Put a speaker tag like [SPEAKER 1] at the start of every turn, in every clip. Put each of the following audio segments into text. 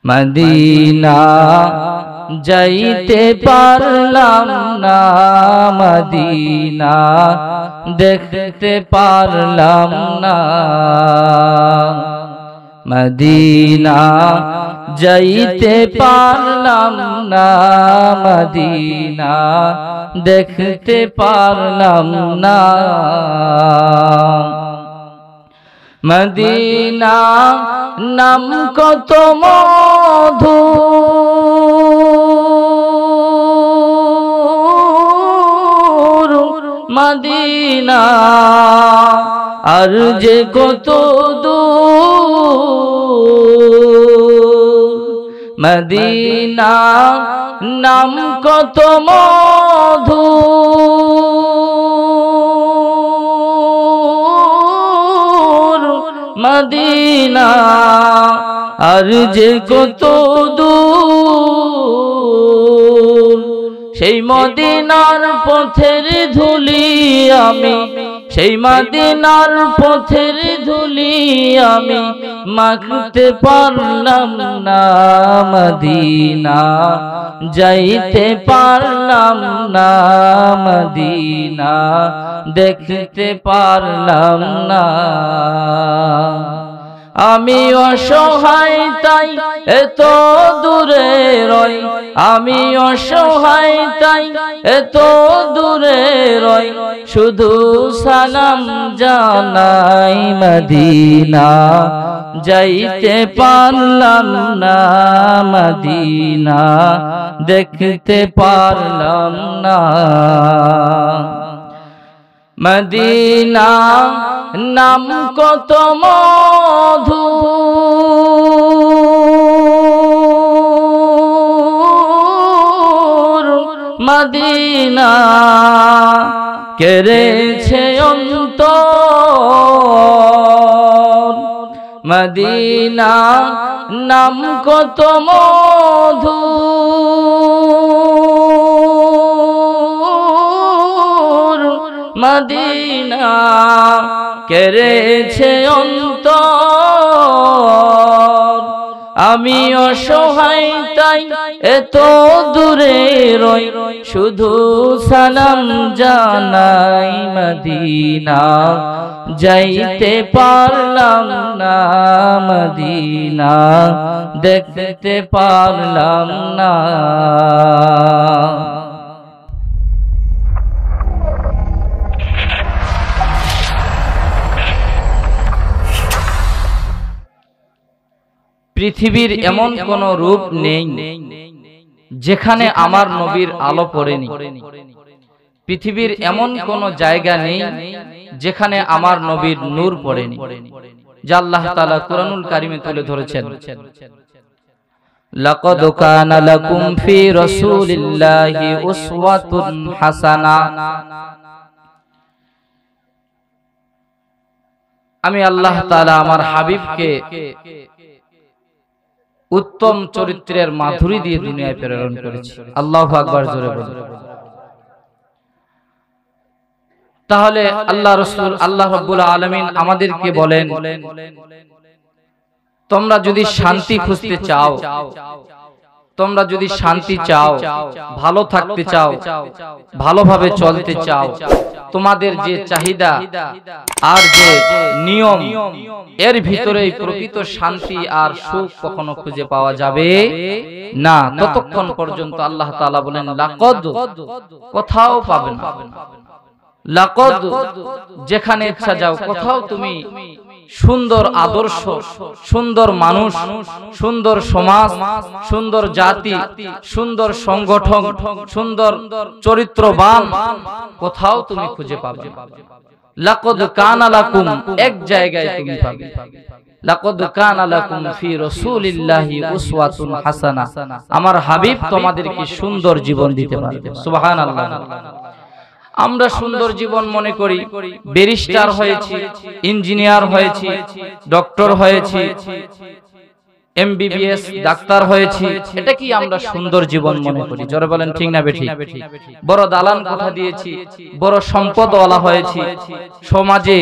[SPEAKER 1] Medina যাইতে পারলাম না, মদিনা দেখতে পারলাম না। মদিনা যাইতে পারলাম না, মদিনা দেখতে পারলাম না। মদিনা নাম কত মধু, মদিনা আর যে কত দূর। মদিনা নাম কত মধু, মদিনা আর যে কত দূর। সেই মদিনার পথের ধুলি আমি, সেই মদিনার পথের ধুলি আমি মাখতে পারলাম না, মদিনা যাইতে পারলাম না, মদিনা দেখতে পারলাম না। আমি অসহায় তাই এত দূরে রই, আমি অসহায় তাই এত দূরে রই, শুধু সালাম জানাই, মদিনা যাইতে পারলাম না, মদিনা দেখতে পারলাম না। মদিনা নাম কত মধু, মদিনা কেড়েছে অন্তর। মদিনা নাম কত মধু, মদিনা কেড়েছে অন্তর। আমি অসহায় তাই এত দূরে রই, শুধু সালাম জানাই, মদিনা যাইতে পারলাম না, মদিনা দেখতে পারলাম না। পৃথিবীর এমন কোন রূপ নেই যেখানে আমার নবীর আলো পড়েনি। পৃথিবীর এমন কোন জায়গা নেই যেখানে আমার নবীর নূর পড়েনি, যা আল্লাহ তাআলা কুরআনুল কারীমে তুলে ধরেছেন। লাকাদ কানা লাকুম ফি রাসূলিল্লাহি উসওয়াতুন হাসানা। আমি আল্লাহ তাআলা আমার হাবিবকে উত্তম চরিত্রের মাধুরী দিয়ে দুনিয়ায় প্রেরণ করেছি। আল্লাহু আকবার জোরে বলুন। তাহলে আল্লাহ রাসূল আল্লাহ রাব্বুল আলামিন আমাদেরকে বলেন, তোমরা যদি শান্তি খুঁজতে চাও, তোমরা যদি শান্তি চাও, ভালো থাকতে চাও, ভালোভাবে চলতে চাও, তোমাদের যে চাহিদা আর যে নিয়ম, এর ভিতরেই প্রকৃত শান্তি আর সুখ কখনো খুঁজে পাওয়া যাবে না, ততক্ষণ পর্যন্ত আল্লাহ তাআলা বলেন লাকাদ, কোথাও পাবে না। লাকাদ যেখানে ইচ্ছা যাও, কোথাও তুমি সুন্দর আদর্শ, সুন্দর মানুষ, সুন্দর সমাজ, সুন্দর জাতি, সুন্দর সংগঠন, সুন্দর চরিত্রবান কোথাও তুমি খুঁজে পাবে। লাকাদ কানা লাকুম, এক জায়গায় তুমি পাবে। লাকাদ কানা লাকুম ফি রাসূলিল্লাহি উসওয়াতুন হাসানা। আমার হাবিব তোমাদেরকে সুন্দর জীবন দিতে পারবে। সুবহানাল্লাহ। আমরা সুন্দর জীবন মনে করি, ব্যারিস্টার হয়েছি, ইঞ্জিনিয়ার হয়েছি, ডক্টর হয়েছি, এমবিবিএস ডাক্তার হয়েছি, এটা কি আমরা সুন্দর জীবন মনে করি? জোরে বলেন ঠিক না বেঠিক? বড় দালান কোঠা দিয়েছি, বড় সম্পদওয়ালা হয়েছি, সমাজে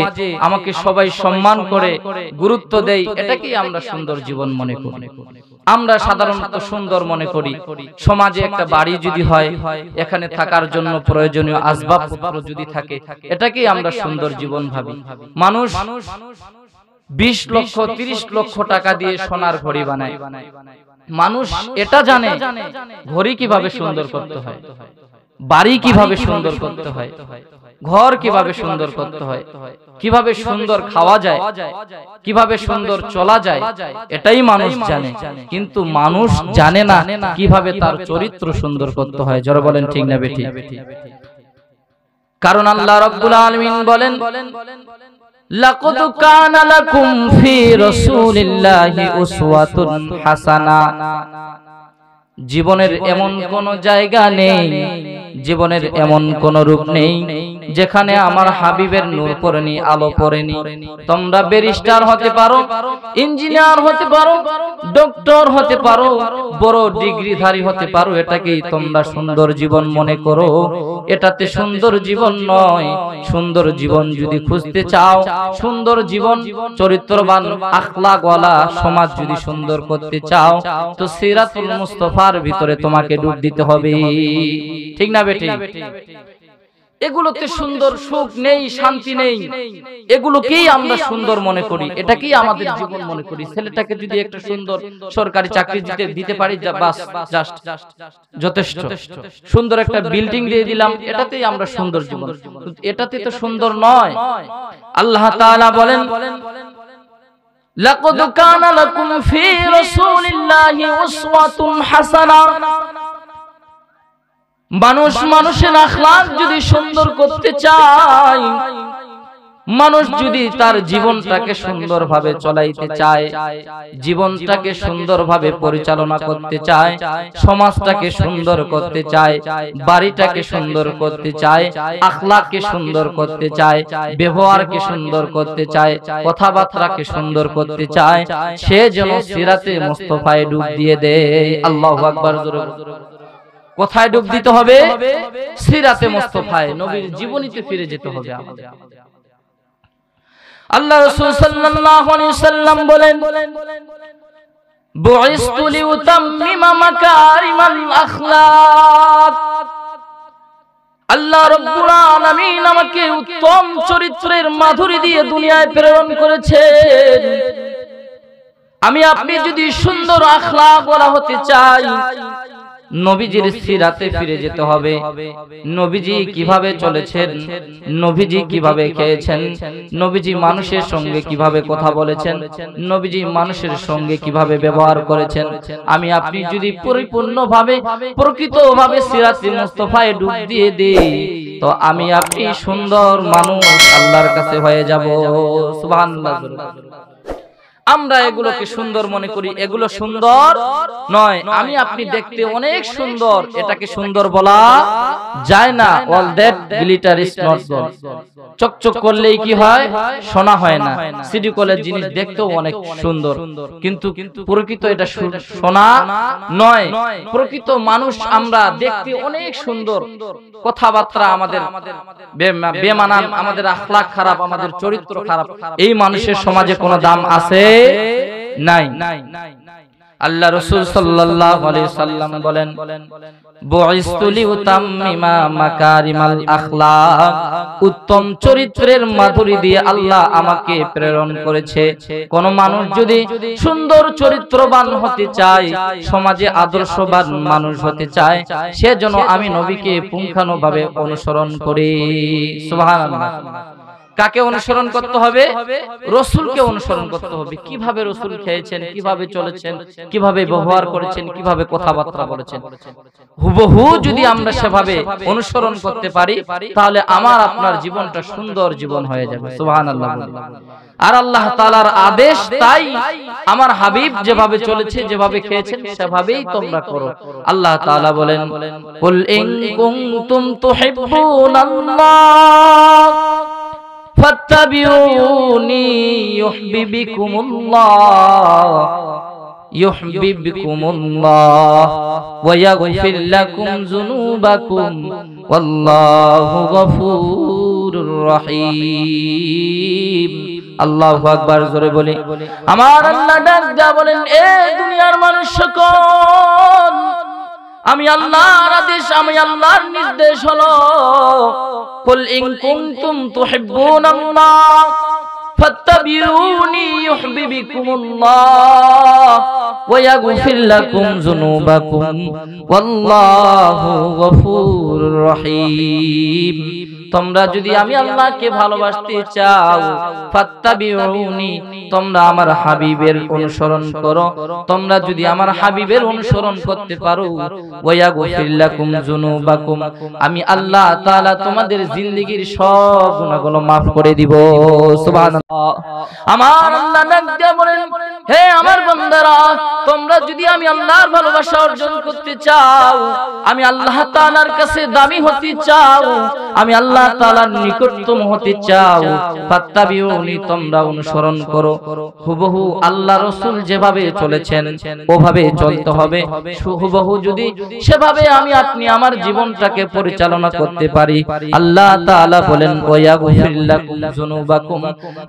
[SPEAKER 1] আমাকে সবাই সম্মান করে গুরুত্ব দেয়, এটা কি আমরা সুন্দর জীবন মনে করি? আমরা সাধারণত সুন্দর মনে করি সমাজে একটা বাড়ি যদি হয়, এখানে থাকার জন্য প্রয়োজনীয় আসবাবপত্র যদি থাকে, এটাকেই আমরা সুন্দর জীবন ভাবি। মানুষ 20 লক্ষ 30 লক্ষ টাকা দিয়ে সোনার ঘড়ি বানায়। মানুষ এটা জানে ঘড়ি কিভাবে সুন্দর করতে হয়, বাড়ি কিভাবে সুন্দর করতে হয়, ঘর কিভাবে সুন্দর করতে হয়, কিভাবে সুন্দর খাওয়া যায়, কিভাবে সুন্দর চলা যায়, এটাই মানুষ জানে। কিন্তু মানুষ জানে না কিভাবে তার চরিত্র সুন্দর করতে হয়। জোরে বলেন ঠিক না বেঠিক? কারণ আল্লাহ রাব্বুল আলামিন বলেন, লাকাদ কানা লাকুম ফি রাসূলিল্লাহি উসওয়াতুন হাসানা। জীবনের এমন কোন জায়গা নেই, জীবনের এমন কোন রূপ নেই যেখানে আমার হাবিবের নূর পড়েনি, আলো পড়েনি। তোমরা ব্যারিস্টার হতে পারো, ইঞ্জিনিয়ার হতে পারো, ডক্টর হতে পারো, বড় ডিগ্রিধারী হতে পারো, এটাকেই তোমরা সুন্দর জীবন মনে করো। এটাতে সুন্দর জীবন নয়। সুন্দর জীবন যদি খুঁজতে চাও, সুন্দর জীবন, চরিত্রবান আখলাকওয়ালা সমাজ যদি সুন্দর করতে চাও, তো সিরাতুল মুস্তাফার ভিতরে তোমাকে ডুব দিতে হবে। ঠিক না বেটি? এগুলোতে সুন্দর সুখ নেই, শান্তি নেই, এগুলোকেই আমরা সুন্দর মনে করি, এটাকেই আমাদের জীবন মনে করি। ছেলেটাকে যদি একটা সুন্দর সরকারি চাকরি দিতে পারি, বাস জাস্ট যথেষ্ট। সুন্দর একটা বিল্ডিং দিয়ে দিলাম, এটাতেই আমরা সুন্দর জীবন। এটাতে তো সুন্দর নয়। আল্লাহ তাআলা বলেন, লাকাদ কানা লাকুম ফি রাসূলিল্লাহি উসওয়াতুন হাসানা। মানুষ মানুষের আখলাক যদি সুন্দর করতে চায়, মানুষ যদি তার জীবনটাকে সুন্দরভাবে চলাইতে চায়, জীবনটাকে সুন্দরভাবে পরিচালনা করতে চায়, সমাজটাকে সুন্দর করতে চায়, বাড়িটাকে সুন্দর করতে চায়, আখলাককে সুন্দর করতে চায়, ব্যবহারকে সুন্দর করতে চায়, কথাবার্তাকে সুন্দর করতে চায়, সে যেন সিরাতে মুস্তাফায় ডুব দিয়ে দেয়। আল্লাহু আকবার। কোথায় ডুব দিতে হবে? সিরাতে মুস্তাফায়, নবীর জীবনীতে ফিরে যেতে হবে আমাদের। আল্লাহ রাসূল সাল্লাল্লাহু আলাইহি ওয়াসাল্লাম বলেন, বুইসতু লিউতাম্মিমা মাকারিমাল আখলাক। আল্লাহ রাব্বুল আলামিন আমাকে উত্তম চরিত্রের মাধুরী দিয়ে দুনিয়ায় প্রেরণ করেছেন। আমি আপনি যদি সুন্দর আখলাকওয়ালা হতে চাই, নবীজির সিরাতে ফিরে যেতে হবে। নবীজি কিভাবে চলেছেন, নবীজি কিভাবে খেয়েছেন, নবীজি মানুষের সঙ্গে কিভাবে কথা বলেছেন, নবীজি মানুষের সঙ্গে কিভাবে ব্যবহার করেছেন, আমি আপনি যদি পরিপূর্ণভাবে প্রকৃতভাবে সিরাতে মুস্তাফায় ডুব দিয়ে দেই, তো আমি আপনি সুন্দর মানুষ আল্লাহর কাছে হয়ে যাব। সুবহানাল্লাহ। আমরা এগুলোকে সুন্দর মনে করি, এগুলো সুন্দর নয়। আমি আপনি দেখতে অনেক সুন্দর, এটাকে সুন্দর বলা যায় না। All that glitter is not gold. চকচক করলেই কি হয়? সোনা হয় না। সিডি কলের জিনিস দেখতেও অনেক সুন্দর, কিন্তু প্রকৃত এটা সোনা নয়। প্রকৃত মানুষ আমরা দেখতে অনেক সুন্দর, কথাবার্তা আমাদের বেমানান, আমাদের আখলাক খারাপ, আমাদের চরিত্র খারাপ, এই মানুষের সমাজে কোনো দাম আছে নাই। আল্লাহ রাসূল সাল্লাল্লাহু আলাইহি সাল্লাম বলেন, বুইসতু লিউতাম্মিমা মাকারিমাল আখলাক। উত্তম চরিত্রের মাধুরী দিয়ে আল্লাহ আমাকে প্রেরণ করেছে। কোন মানুষ যদি সুন্দর চরিত্রবান হতে চায়, সমাজে আদর্শবান মানুষ হতে চায়, সেজন্য আমি নবীকে পুঙ্খানুভাবে অনুসরণ করি। সুবহানাল্লাহ। কাকে অনুসরণ করতে হবে? রাসূলকে অনুসরণ করতে হবে। কিভাবে রাসূল খেয়েছেন, কিভাবে চলেছেন, কিভাবে ব্যবহার করেছেন, কিভাবে কথাবার্তা বলেছেন, হুবহু যদি আমরা সেভাবে অনুসরণ করতে পারি, তাহলে আমার আপনার জীবনটা সুন্দর জীবন হয়ে যাবে। সুবহানাল্লাহ। আর আল্লাহ তাআলার আদেশ তাই, আমার হাবিব যেভাবে চলেছে, যেভাবে খেয়েছেন, সেভাবেই তোমরা করো। আল্লাহ তাআলা বলেন, কুল ইন কুনতুম তুহিব্বুনাল্লাহ ফাত্তাবিউনি ইউহিব্বুকুমুল্লাহ ইউহিব্বুকুমুল্লাহ ওয়া ইয়াগফির লাকুম যুনুবাকুম ওয়াল্লাহু গফুরুর রহিম। আল্লাহু আকবার, জোরে বলি। আমার আল্লাহ ডাক দিয়া বলেন, এ দুনিয়ার মানুষ সকল, আমি আল্লাহর আদেশ, আমি আল্লাহর নির্দেশ হলো, কুল ইন কুনতুম তুহিব্বুনাল্লাহ ফাত্তাবিউনি ইউহিব্বুকুমুল্লাহ ওয়া ইয়াগফির লাকুম যুনুবাকুম ওয়াল্লাহু গফুরুর রহিম। তোমরা যদি আমি আল্লাহকে ভালোবাসতে চাও, ফাত্তাবিউনি, তোমরা আমার হাবিবের অনুসরণ করো। তোমরা যদি আমার হাবিবের অনুসরণ করতে পারো, ওয়া ইয়াগফির লাকুম যুনুবাকুম, আমি আল্লাহ তাআলা তোমাদের জিন্দেগীর সব গুনাহগুলো maaf করে দিব। সুবহানাল্লাহ। আমার আল্লাহ ডাক দিয়া বলেন, হে আমার বান্দারা, তোমরা যদি আমি আল্লাহর ভালোবাসা অর্জন করতে চাও, আমি আল্লাহ তাআলার কাছে দামি হতে চাও, আমি আল্লাহ তাআলার নিকটতম হতে চাও, ফাত্তাবিউনি, তোমরা অনুসরণ করো। হুবহু আল্লাহ রাসূল যেভাবে চলেছেন ওভাবে চলতে হবে। হুবহু যদি সেভাবে আমি আপনি আমার জীবনটাকে পরিচালনা করতে পারি, আল্লাহ তাআলা বলেন, ওয়া ইয়াগফির লাকুম যুনুবাকুম,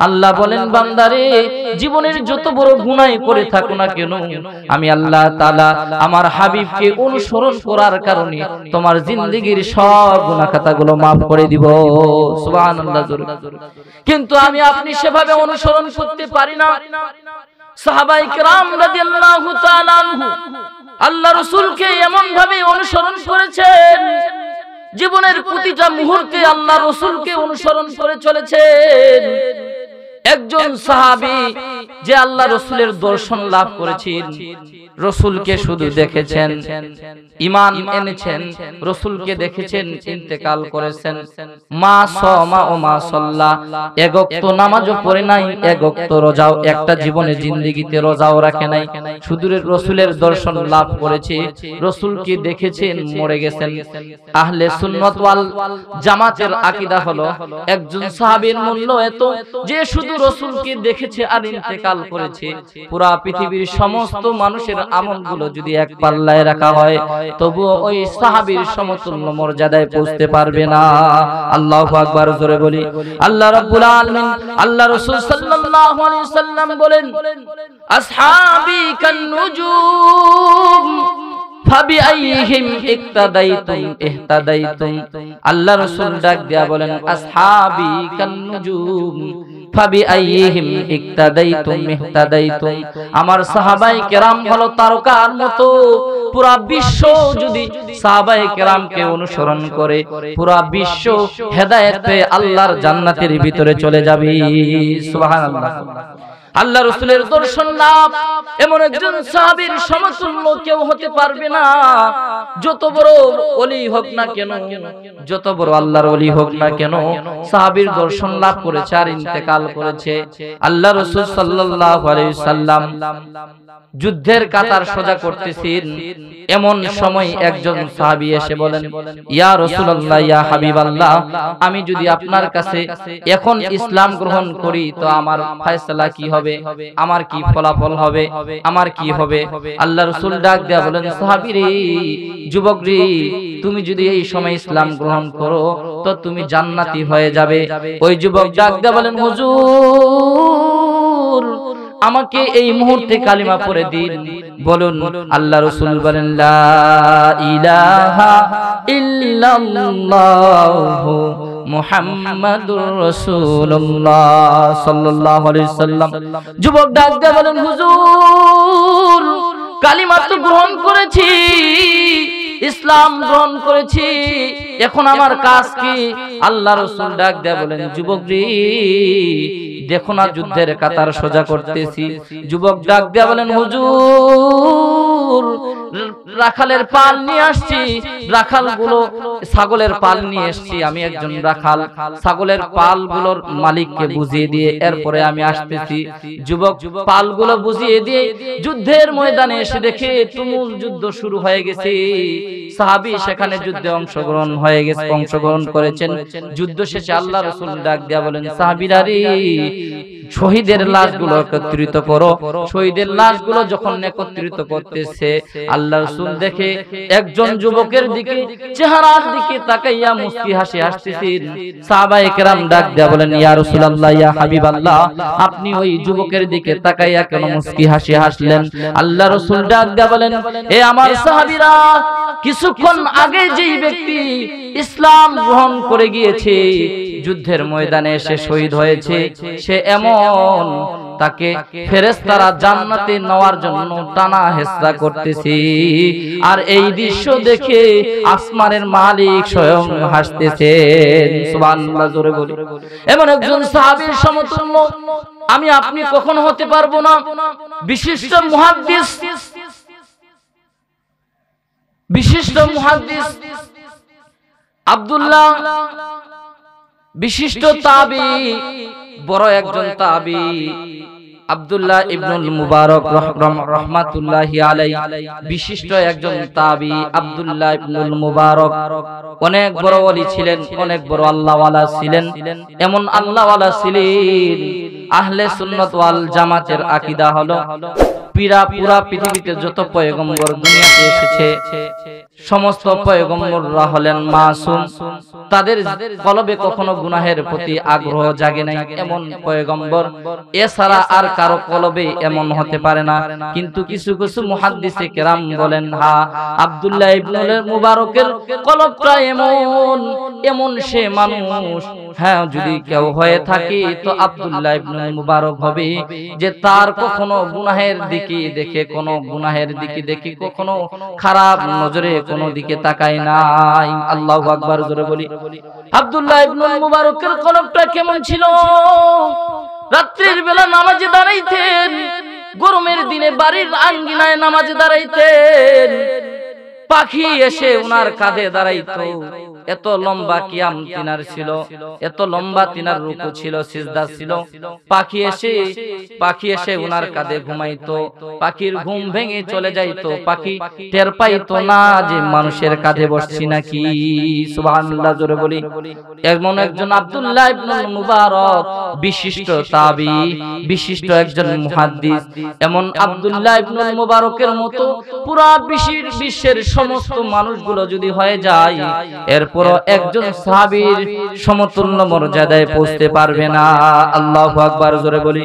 [SPEAKER 1] আল্লাহ বলেন, বান্দারে, জীবনের যত বড় গুনাহ করে থাকো না কেন, আমি আল্লাহ তাআলা আমার হাবিবকে অনুসরণ করার কারণে তোমার জিন্দেগীর সব গুনাহ খাতাগুলো maaf করে দিব। সুবহানাল্লাহ। কিন্তু আমি আপনি সেভাবে অনুসরণ করতে পারি না। সাহাবায়ে কেরাম রাদিয়াল্লাহু তাআলা আনহু আল্লাহ রাসূলকে এমন ভাবে অনুসরণ করেছেন, জীবনের প্রতিটা মুহূর্তে আল্লাহ রাসূলকে অনুসরণ করে চলেছেন। একজন সাহাবী যে আল্লাহ রাসূলের দর্শন লাভ করেছেন, রাসূলকে শুধু দেখেছেন, ঈমান এনেছেন, রাসূলকে দেখেছেন, ইন্তেকাল করেছেন, মা সামা ও মা সাল্লা, এক ওয়াক্ত নামাজও পড়ে নাই, এক ওয়াক্ত রোজাও, একটা জীবনে জিন্দেগিতে রোজাও রাখে নাই, শুধু রাসূলের দর্শন লাভ করেছে, রাসূলকে দেখেছেন, মরে গেছেন। আহলে সুন্নাত ওয়াল জামাতের আকীদা হলো, একজন সাহাবীর মূল্য এত যে শুধু রাসূলকে দেখেছে আর ইন্তেকাল করেছে। পুরা পৃথিবীর সমস্ত মানুষের আমলগুলো যদি এক পাল্লায় রাখা হয়, তবুও ওই সাহাবীর সমতুল্য মর্যাদায় পৌঁছতে পারবে না। আল্লাহু আকবার, জোরে বলি। আল্লাহ রাব্বুল আলামিন, আল্লাহ রাসূল সাল্লাল্লাহু আলাইহি ওয়াসাল্লাম বলেন, আসহাবি কান নুজুম ফাবিআইহিম ইক্তাদাইতুম ইহতাদাইতুম। আল্লাহ রাসূল ডাক দিয়া বলেন, আসহাবি কান নুজুম ফাবিআইহিম ইক্তাদাইতুম ইহতাদাইতুম। আমার সাহাবায়ে কেরাম হলো তারকার মতো। পুরা বিশ্ব যদি সাহাবায়ে কেরামকে অনুসরণ করে, পুরা বিশ্ব হেদায়েতে আল্লাহর জান্নাতের ভিতরে চলে যাবে। সুবহানাল্লাহ। আল্লাহ রাসূলের দর্শন লাভ এমন একজন সাহাবীর সমতুল্য কেউ হতে পারবে না। যত বড় ওলি হোক না কেন, যত বড় আল্লাহর ওলি হোক না কেন, সাহাবীর দর্শন লাভ করেছে আর ইন্তেকাল করেছে। আল্লাহ রাসূল সাল্লাল্লাহু আলাইহি সাল্লাম যুদ্ধের কাতার সোজা করতেছেন, এমন সময় একজন সাহাবী এসে বলেন, ইয়া রাসূলুল্লাহ, ইয়া হাবিবাল্লাহ, আমি যদি আপনার কাছে এখন ইসলাম গ্রহণ করি তো আমার ফয়সালা কি হবে, আমার কি ফলাফল হবে, আমার কি হবে? আল্লাহ রাসূল ডাক দেয়া বলেন, সাহাবী রে, যুবক রে, তুমি যদি এই সময় ইসলাম গ্রহণ করো তো তুমি জান্নাতি হয়ে যাবে। ওই যুবক ডাক দেয়া বলেন, হুজুর, আমাকে এই মুহূর্তে কালিমা পড়ে দিন। বলুন। আল্লাহ রাসূল বলেন, লা ইলাহা ইল্লাল্লাহু মুহাম্মাদুর রাসূলুল্লাহ সাল্লাল্লাহু আলাইহি সাল্লাম। যুবক ডাক দিয়ে বলেন, হুজুর, কালিমা তো গ্রহণ করেছি, ইসলাম গ্রহণ করেছি, এখন আমার কাজ কি? আল্লাহ রাসূল ডাক দিয়ে বলেন, যুবক রে, দেখো না যুদ্ধের কাতার সোজা করতেছি। যুবক ডাক দিয়া বলেন, হুজুর, রাখালের পাল নিয়ে আসছি, রাখালগুলো ছাগলের পাল নিয়ে আসছি, আমি একজন রাখাল, ছাগলের পালগুলোর মালিককে বুঝিয়ে দিয়ে এরপরে আমি আসতেছি। যুবক পালগুলো বুঝিয়ে দিয়ে যুদ্ধের ময়দানে এসে দেখে তুমুল যুদ্ধ শুরু হয়ে গেছে। সাহাবী সেখানে যুদ্ধে অংশগ্রহণ করেছেন। যুদ্ধ শেষে আল্লাহ রাসূল ডাক দিয়া বলেন, সাহাবীরা রে, শহীদের লাশগুলো একত্রিত করো। শহীদের লাশগুলো যখন একত্রিত করতেছে আল্লাহ রাসূল দেখে একজন যুবকের দিকে, চেহারার দিকে তাকাইয়া মুস্কি হাসি হাসতেছেন। সাহাবায়ে কেরাম ডাক দেয়া বলেন, ইয়া রাসূলুল্লাহ, ইয়া হাবিবাল্লাহ, আপনি ওই যুবকের দিকে তাকাইয়া কেন মুস্কি হাসি হাসলেন? আল্লাহ রাসূল ডাক দেয়া বলেন, এ আমার সাহাবীরা, কিছুক্ষণ আগে যেই ব্যক্তি ইসলাম গ্রহণ করে গিয়েছে, যুদ্ধের ময়দানে এসে শহীদ হয়েছে, সে এমন তাকে ফেরেশতারা জান্নাতে নেওয়ার জন্য টানা হেচড়া করতেছে। আর এই দৃশ্য দেখে আসমানের মালিক স্বয়ং হাসতেছেন। সুবহানাল্লাহ, জোরে বলি। এমন একজন সাহাবীর সমতুল্য আমি আপনি কখনো হতে পারবো না। বিশিষ্ট মুহাদ্দিস আব্দুল্লাহ, বিশিষ্ট তাবী, বড় একজন তাবী আব্দুল্লাহ ইবনুল মুবারক রাহমাতুল্লাহি আলাইহি, বিশিষ্ট একজন তাবী আব্দুল্লাহ ইবনুল মুবারক অনেক বড় ওলি ছিলেন, অনেক বড় আল্লাহওয়ালা ছিলেন। এমন আল্লাহওয়ালা ছিলেন, আহলে সুন্নাত ওয়াল জামাতের আকীদা হলো পুরা পৃথিবীতে যত পয়গম্বর দুনিয়াতে এসেছে সমস্ত পয়গম্বররা হলেন মাসুম। তাদের কলবে কখনো গুনাহের প্রতি আগ্রহ জাগে নাই এমন পয়গম্বর এছাড়া আর কারো কলবে এমন হতে পারে না। কিন্তু কিছু কিছু মুহাদ্দিসে কেরাম বলেন, হ্যাঁ, আব্দুল্লাহ ইবনুল মুবারকের কলবটা এমন সে মানুষ, হ্যাঁ, যদি কেউ হয়ে থাকে তো আব্দুল্লাহ ইবনুল মুবারক হবে, যে তার কখনো গুনাহের দিকে দেখে, কোনো গুনাহের দিকে দেখে কখনো খারাপ নজরে কোনো দিকে তাকায় নাই। আল্লাহু আকবার, জোরে বলি। আব্দুল্লাহ ইবনুল মুবারকের কলবটা কেমন ছিল? রাত্রির বেলা নামাজে দাঁড়াইতেন, গরমের দিনে বাড়ির আঙ্গিনায় নামাজে দাঁড়াইতেন, পাখি এসে ওনার কাঁধে দাঁড়াইতো। এত লম্বা কিয়াম তিনার ছিল, এত লম্বা তিনার রুকু ছিল, সিজদা ছিল। পাখি এসে ওনার কাঁধে ঘুমাইতো, পাখির ঘুম ভেঙে চলে যাইতো, পাখি টের পাইতো না যে মানুষের কাঁধে বসছি নাকি। সুবহানাল্লাহ, জোরে বলি। এমন একজন আব্দুল্লাহ ইবনুল মুবারক, বিশিষ্ট তাবী, বিশিষ্ট একজন মুহাদ্দিস। এমন আব্দুল্লাহ ইবনুল মুবারকের মতো পুরা বিশ্বের সমস্ত মানুষগুলো যদি হয়ে যায়, এরপর একজন সাহাবীর সমতুল্য মর্যাদায় পৌঁছতে পারবে না। আল্লাহু আকবার, জোরে বলি।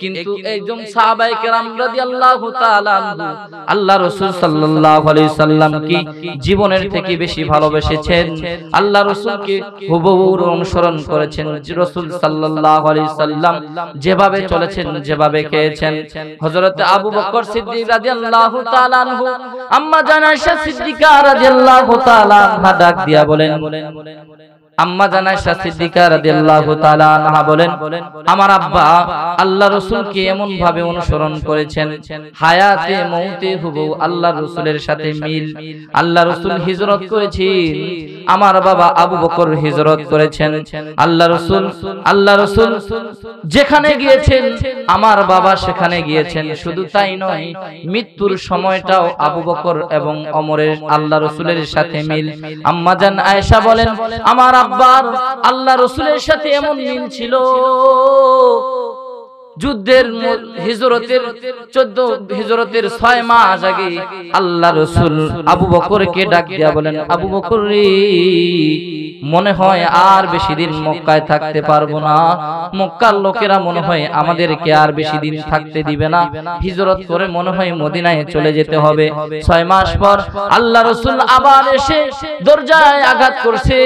[SPEAKER 1] কিন্তু একজন সাহাবায়ে কেরাম রাদিয়াল্লাহু তাআলা আনহু আল্লাহ রাসূল সাল্লাল্লাহু আলাইহি সাল্লাম কি জীবনের থেকে বেশি ভালোবেসেছেন, আল্লাহ রাসূলকে হুবহু অনুসরণ করেছেন। রাসূল সাল্লাল্লাহু আলাইহি সাল্লাম যেভাবে চলেছেন, যেভাবে খেয়েছেন, হযরত আবু বকর সিদ্দিক রাদিয়াল্লাহু তাআলা আনহু আম্মা জান আয়েশা সিদ্দিকা রাদিয়াল্লাহু তাআলা আনহা ডাক দিয়া বলেন, আম্মা জান আয়েশা সিদ্দিকা রাদিয়াল্লাহু তাআলা আনহা বলেন, আমার আব্বা আল্লাহ রাসূলকে এমন ভাবে অনুসরণ করেছেন, হায়াতে মউতে হুবহু আল্লাহ রাসূলের সাথে মিল। আল্লাহ রাসূল হিজরত করেছেন, আমার বাবা আবু বকর হিজরত করেছেন। আল্লাহ রাসূল যেখানে গিয়েছেন আমার বাবা সেখানে গিয়েছেন। শুধু তাই নয়, মৃত্যুর সময়টাও আবু বকর এবং ওমরের আল্লাহ রাসূলের সাথে মিল। আম্মা জান আয়েশা বলেন, আমার আব্বার আল্লাহ রাসূলের সাথে এমন মিল ছিল, যুদ্ধের হিজরতের 6 মাস আগে আল্লাহ রাসূল আবু বকরকে ডাক দিয়া বলেন, আবু বকর রে, মনে হয় আর বেশি দিন মক্কায় থাকতে পারবো না, মক্কার লোকেরা মনে হয় আমাদেরকে আর বেশি দিন থাকতে দিবে না, হিজরত করে মনে হয় মদিনায় চলে যেতে হবে। 6 মাস পর আল্লাহ রাসূল আবার এসে দরজায় আঘাত করছে।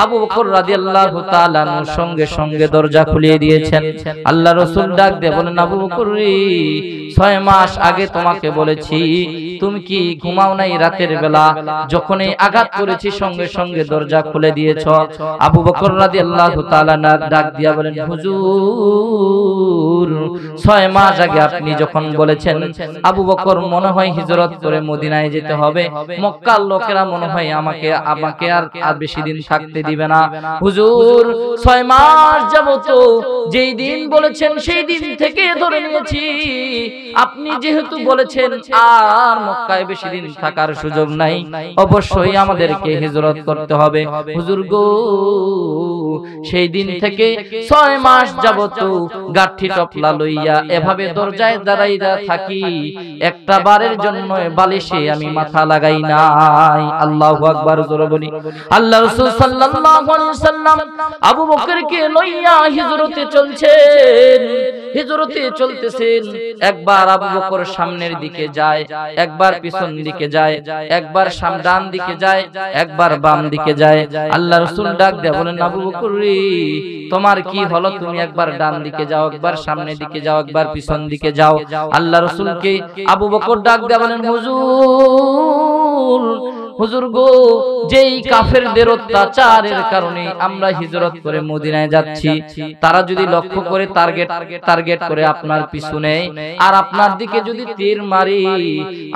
[SPEAKER 1] আবু বকর রাদিয়াল্লাহু তাআলা সঙ্গে সঙ্গে দরজা খুলিয়ে দিয়েছেন। আল্লাহ রাসূল ডাক দিয়ে বলেন, আবু বকর রে, 6 মাস আগে তোমাকে বলেছি, তুমি কি ঘুমাও নাই রাতের বেলা? যখনই আঘাত করেছি সঙ্গে সঙ্গে দরজা খুলে দিয়েছ। আবু বকর রাদিয়াল্লাহু তাআলা ডাক দিয়া বলেন, হুজুর, 6 মাস আগে আপনি যখন বলেছেন আবু বকর মনে হয় হিজরত করে মদিনায় যেতে হবে, মক্কার লোকেরা মনে হয় আমাকে আর বেশি দিন থাকতে দিবে না। হুজুর, 6 মাস যাবত যেই দিন বলেছেন সেই দিন দিন থেকে ধরে নিয়েছি। আপনি যেহেতু বলেছেন আর মক্কায় বেশি দিন থাকার সুযোগ নাই, অবশ্যই আমাদেরকে হিজরত করতে হবে। হুজুর গো, সেই দিন থেকে 6 মাস যাবত গাঠি টপলা লইয়া এভাবে দরজায় দাঁড়াইয়া থাকি, একটা বারের জন্য বালিশে আমি মাথা লাগাই নাই। আল্লাহু আকবার জোরে বলি। আল্লাহ রাসূল সাল্লাল্লাহু আলাইহি ওয়াসাল্লাম আবু বকরকে লইয়া হিজরতে চলছেন, হিজরতে চলতেছেন। একবার আবু বকর সামনের দিকে যায়, একবার পিছন দিকে যায়, একবার ডান দিকে যায়, একবার বাম দিকে যায়। আল্লাহ রাসূল ডাক দেয়া বলেন, আবু বকর রে, তোমার কি হলো? তুমি একবার ডান দিকে যাও, একবার সামনের দিকে যাও, একবার পিছন দিকে যাও। আল্লাহ রাসূলকে আবু বকর ডাক দেয়া বলেন, হুজুর, হুজুর গো, যেই কাফেরদের অত্যাচারের কারণে আমরা হিজরত করে মদিনায় যাচ্ছি, তারা যদি লক্ষ্য করে টার্গেট করে আপনার পিছনে আর আপনার দিকে যদি তীর মারি,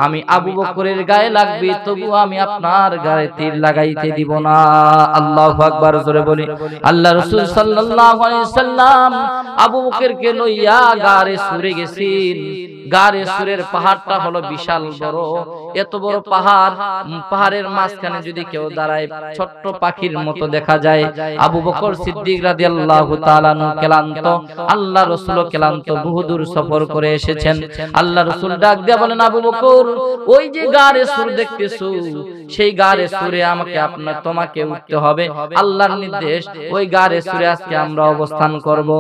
[SPEAKER 1] আমি আবু বকরের গায়ে লাগবে, তবু আমি আপনার গায়ে তীর লাগাইতে দিব না। আল্লাহু আকবার জোরে বলি। আল্লাহ রাসূল সাল্লাল্লাহু আলাইহি ওয়াসাল্লাম আবু বকরকে লইয়া গারে সুরে গেছেন। গারে সুরের পাহাড়টা হলো বিশাল বড়, এত বড় পাহাড়, পাহাড়ের মাঝখানে যদি কেউ দাঁড়ায় ছোট্ট পাখির মতো দেখা যায়। আবু বকর সিদ্দিক রাদিয়াল্লাহু তাআলা আনহু ক্লান্ত, আল্লাহ রাসূল ক্লান্ত, বহুদূর সফর করে এসেছেন। আল্লাহ রাসূল ডাক দিয়ে বলেন, আবু বকর, ওই যে গারে সুর দেখতেছো, সেই গারে সুরে তোমাকে উঠতে হবে, আল্লাহর নির্দেশ। ওই গারে সুরে আজকে আমরা অবস্থান করব।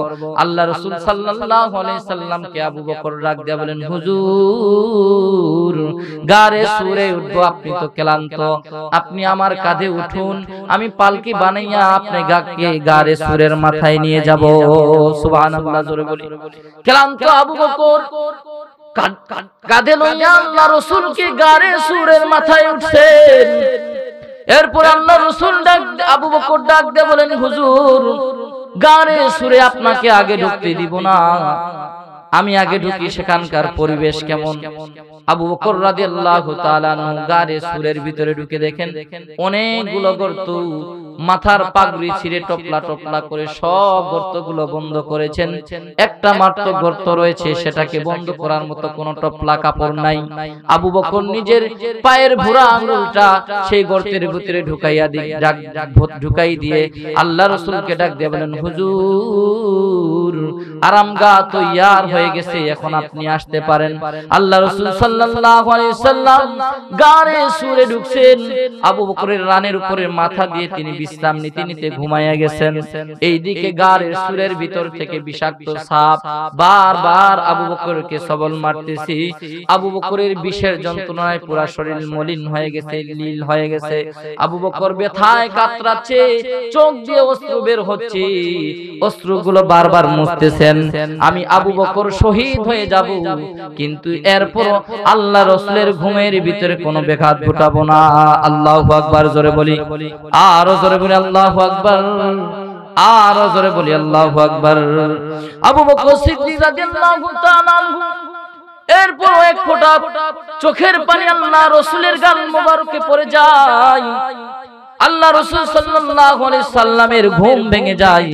[SPEAKER 1] আল্লাহ রাসূল সাল্লাল্লাহু আলাইহি সাল্লামকে আবু বকর ডাক দিয়ে বলেন, হুজুর, গারে সুরে উঠবো, আপনি তো ক্লান্ত, আপনি আমার কাঁধে উঠুন, আমি পালকি বানাইয়া আপনি গারে সুরের মাথায় নিয়ে যাব। সুবহানাল্লাহ জোরে বলি। ক্লান্ত আবু বকর কাঁধে লইয়া আল্লাহ রাসূলকে গারে সুরের মাথায় উঠছেন। এরপর আল্লাহ রাসূল আবু বকর ডাক দিয়ে বলেন, হুজুর, গারে সুরে আপনাকে আগে ঢুকতে দিব না, আমি আগে ঢুকি, সেখানকার পরিবেশ কেমন। আবু বকর রাদিয়াল্লাহু তাআলা আনহু গারে সুরের ভিতরে ঢুকে দেখেন অনেকগুলো গর্ত, মাথার পাগড়ি ছিঁড়ে টপলা টপলা করে সব গর্তগুলো বন্ধ করেছেন। একটা মাত্র গর্ত রয়েছে, সেটাকে বন্ধ করার মতো কোনো টপলা কাপড় নাই। আবু বকর নিজের পায়ের ভুরা আঙুলটা সেই গর্তের ভিতরে ঢুকাই দিয়ে আল্লাহ রাসূলকে ডাক দিয়ে বলেন, হুজুর, আরামগাহ তৈয়ার হয়ে গেছে, এখন আপনি আসতে পারেন। আল্লাহ রাসূল সাল্লাল্লাহু আলাইহি ওয়াসাল্লাম গারে সুরে ঢুকছেন। আবু বকরের রানের উপরে মাথা দিয়ে তিনি বিশ্রাম নিতে নিতে ঘুমায়া গেছেন। এইদিকে গারের সুরের ভিতর থেকে বিষাক্ত সাপ বারবার আবু বকরকে সবল মারতেছে। আবু বকরের বিষের যন্ত্রণায় পুরো শরীর মলিন হয়ে গেছে, নীল হয়ে গেছে। আবু বকর ব্যথায় কাতরাচ্ছে, চোখ দিয়ে অশ্রু বের হচ্ছে, অশ্রুগুলো বারবার মুছতেছেন। আমি আবু বকর শহীদ হয়ে যাব, কিন্তু এরপর আল্লাহ রাসূলের ঘুমের ভিতরে কোনো ব্যাঘাত ঘটাবো না। আল্লাহু আকবার জোরে বলি, আরো জোরে বলি আল্লাহু আকবার, আরো জোরে বলি আল্লাহু আকবার। আবু বকর সিদ্দিক রাদিয়াল্লাহু তাআলা আনহু এরপর এক ফোঁটা চোখের পানি আল্লাহ রাসূলের গাল মোবারকে পড়ে যায়। আল্লাহ রাসূল সাল্লাল্লাহু আলাইহি সাল্লামের ঘুম ভেঙে যায়।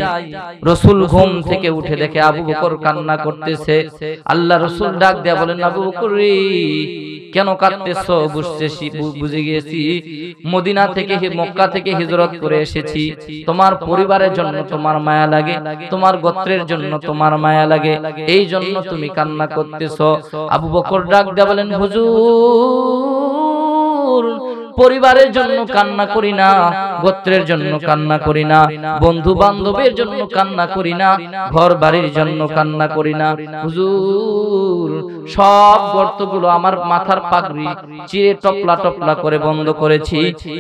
[SPEAKER 1] রাসূল ঘুম থেকে উঠে দেখে আবু বকর কান্না করতেছে। আল্লাহ রাসূল ডাক দেয়া বলেন, আবু বকর রে, কেন কাঁদতেছো? বুঝে গিয়েছি, মদিনা থেকে মক্কা থেকে হিজরত করে এসেছি, তোমার পরিবারের জন্য তোমার মায়া লাগে, তোমার গোত্রের জন্য তোমার মায়া লাগে, এই জন্য তুমি কান্না করতেছো। আবু বকর ডাক দেয়া বলেন, হুজুর, পরিবারের জন্য কান্না করি না, গোত্রের জন্য কান্না করি না, বন্ধু বান্ধবের জন্য কান্না করি না, ঘর বাড়ির জন্য কান্না করি না। হুজুর, সব গর্তগুলো আমার মাথার পাগড়ি চিরে টপলা টপলা করে বন্ধ করেছি,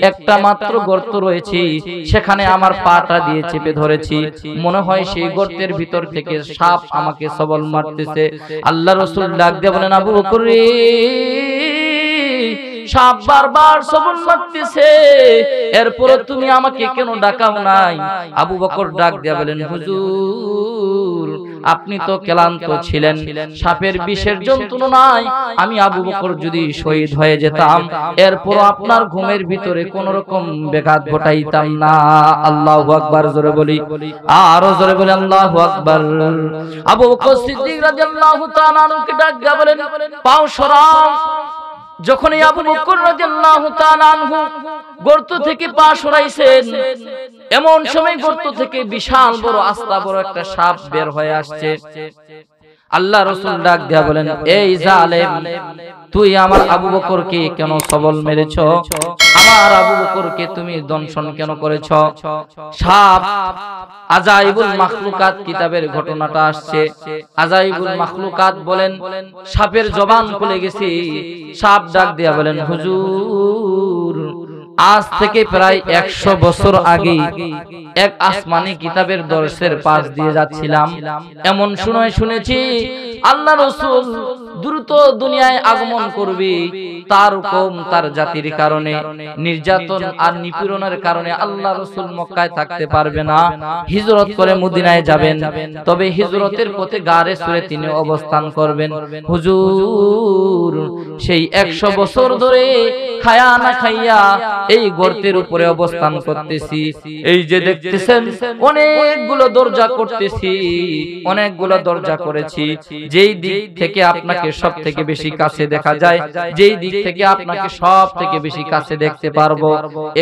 [SPEAKER 1] একটা মাত্র গর্ত রয়েছে, সেখানে আমার পাটা দিয়ে চেপে ধরেছি, মনে হয় সেই গর্তের ভিতর থেকে সাপ আমাকে সবল মারতেছে। আল্লাহ রাসূল ডাক দিয়ে বলেন, আবু বকর রে, সাপ বারবার সবল মারতেছে, এরপর তুমি আমাকে কেন ডাকাও নাই? আবু বকর ডাক দিয়া বলেন, হুজুর, আপনি তো ক্লান্ত ছিলেন, সাপের বিষের যন্ত্রণায় আমি আবু বকর যদি শহীদ হয়ে যেতাম, এরপর আপনার ঘুমের ভিতরে কোন রকম ব্যাঘাত ঘটাইতাম না। আল্লাহু আকবার জোরে বলি, আরো জোরে বলি আল্লাহু আকবার। আবু বকর সিদ্দিক রাদিয়াল্লাহু তাআলা আনহুকে ডাক দিয়া বলেন, পাও সরাও। যখন আবু বকর রাদিয়াল্লাহু তাআলা আনহু গর্ত থেকে পা সরাইছেন, এমন সময় গর্ত থেকে বিশাল বড় আস্তা বড় একটা সাপ বের হয়ে আসছে। আল্লাহ রাসূল ডাক দিয়া বলেন, এই জালেম, তুই আমার আবু বকরকে কেন সবল মেরেছ? আমার আবু বকরকে তুমি দংশন কেন করেছ? সাপ আজাইবুল মাখলুকাত কিতাবের ঘটনাটা আসছে। আজাইবুল মাখলুকাত বলেন, সাপের জবান খুলে গেছে। সাপ ডাক দিয়া বলেন, হুজুর, আজ থেকে প্রায় 100 বছর আগে এক আসমানি কিতাবের দর্শের পাশ দিয়ে যাচ্ছিলাম, এমন শুনেছি আল্লাহ রাসূল দ্রুত দুনিয়ায় আগমন করবে। তার কওম তার জাতির কারণে নির্যাতন আর নিপীড়নের কারণে আল্লাহ রাসূল মক্কায় থাকতে পারবে না, হিজরত করে মদিনায় যাবেন। তবে হিজরতের পথে গারে সুরে তিনি অবস্থান করবেন। হুজুর, সেই 100 বছর ধরে খায়া না খাইয়া এই গর্তের উপরে অবস্থান করতেছি। এই যে দেখতেছেন অনেকগুলো দরজা করতেছি, অনেকগুলো দরজা করেছি। যেই দিক থেকে আপনাকে সব থেকে বেশি কাছে দেখা যায়, যেই দিক থেকে আপনাকে সব থেকে বেশি কাছে দেখতে পারবো,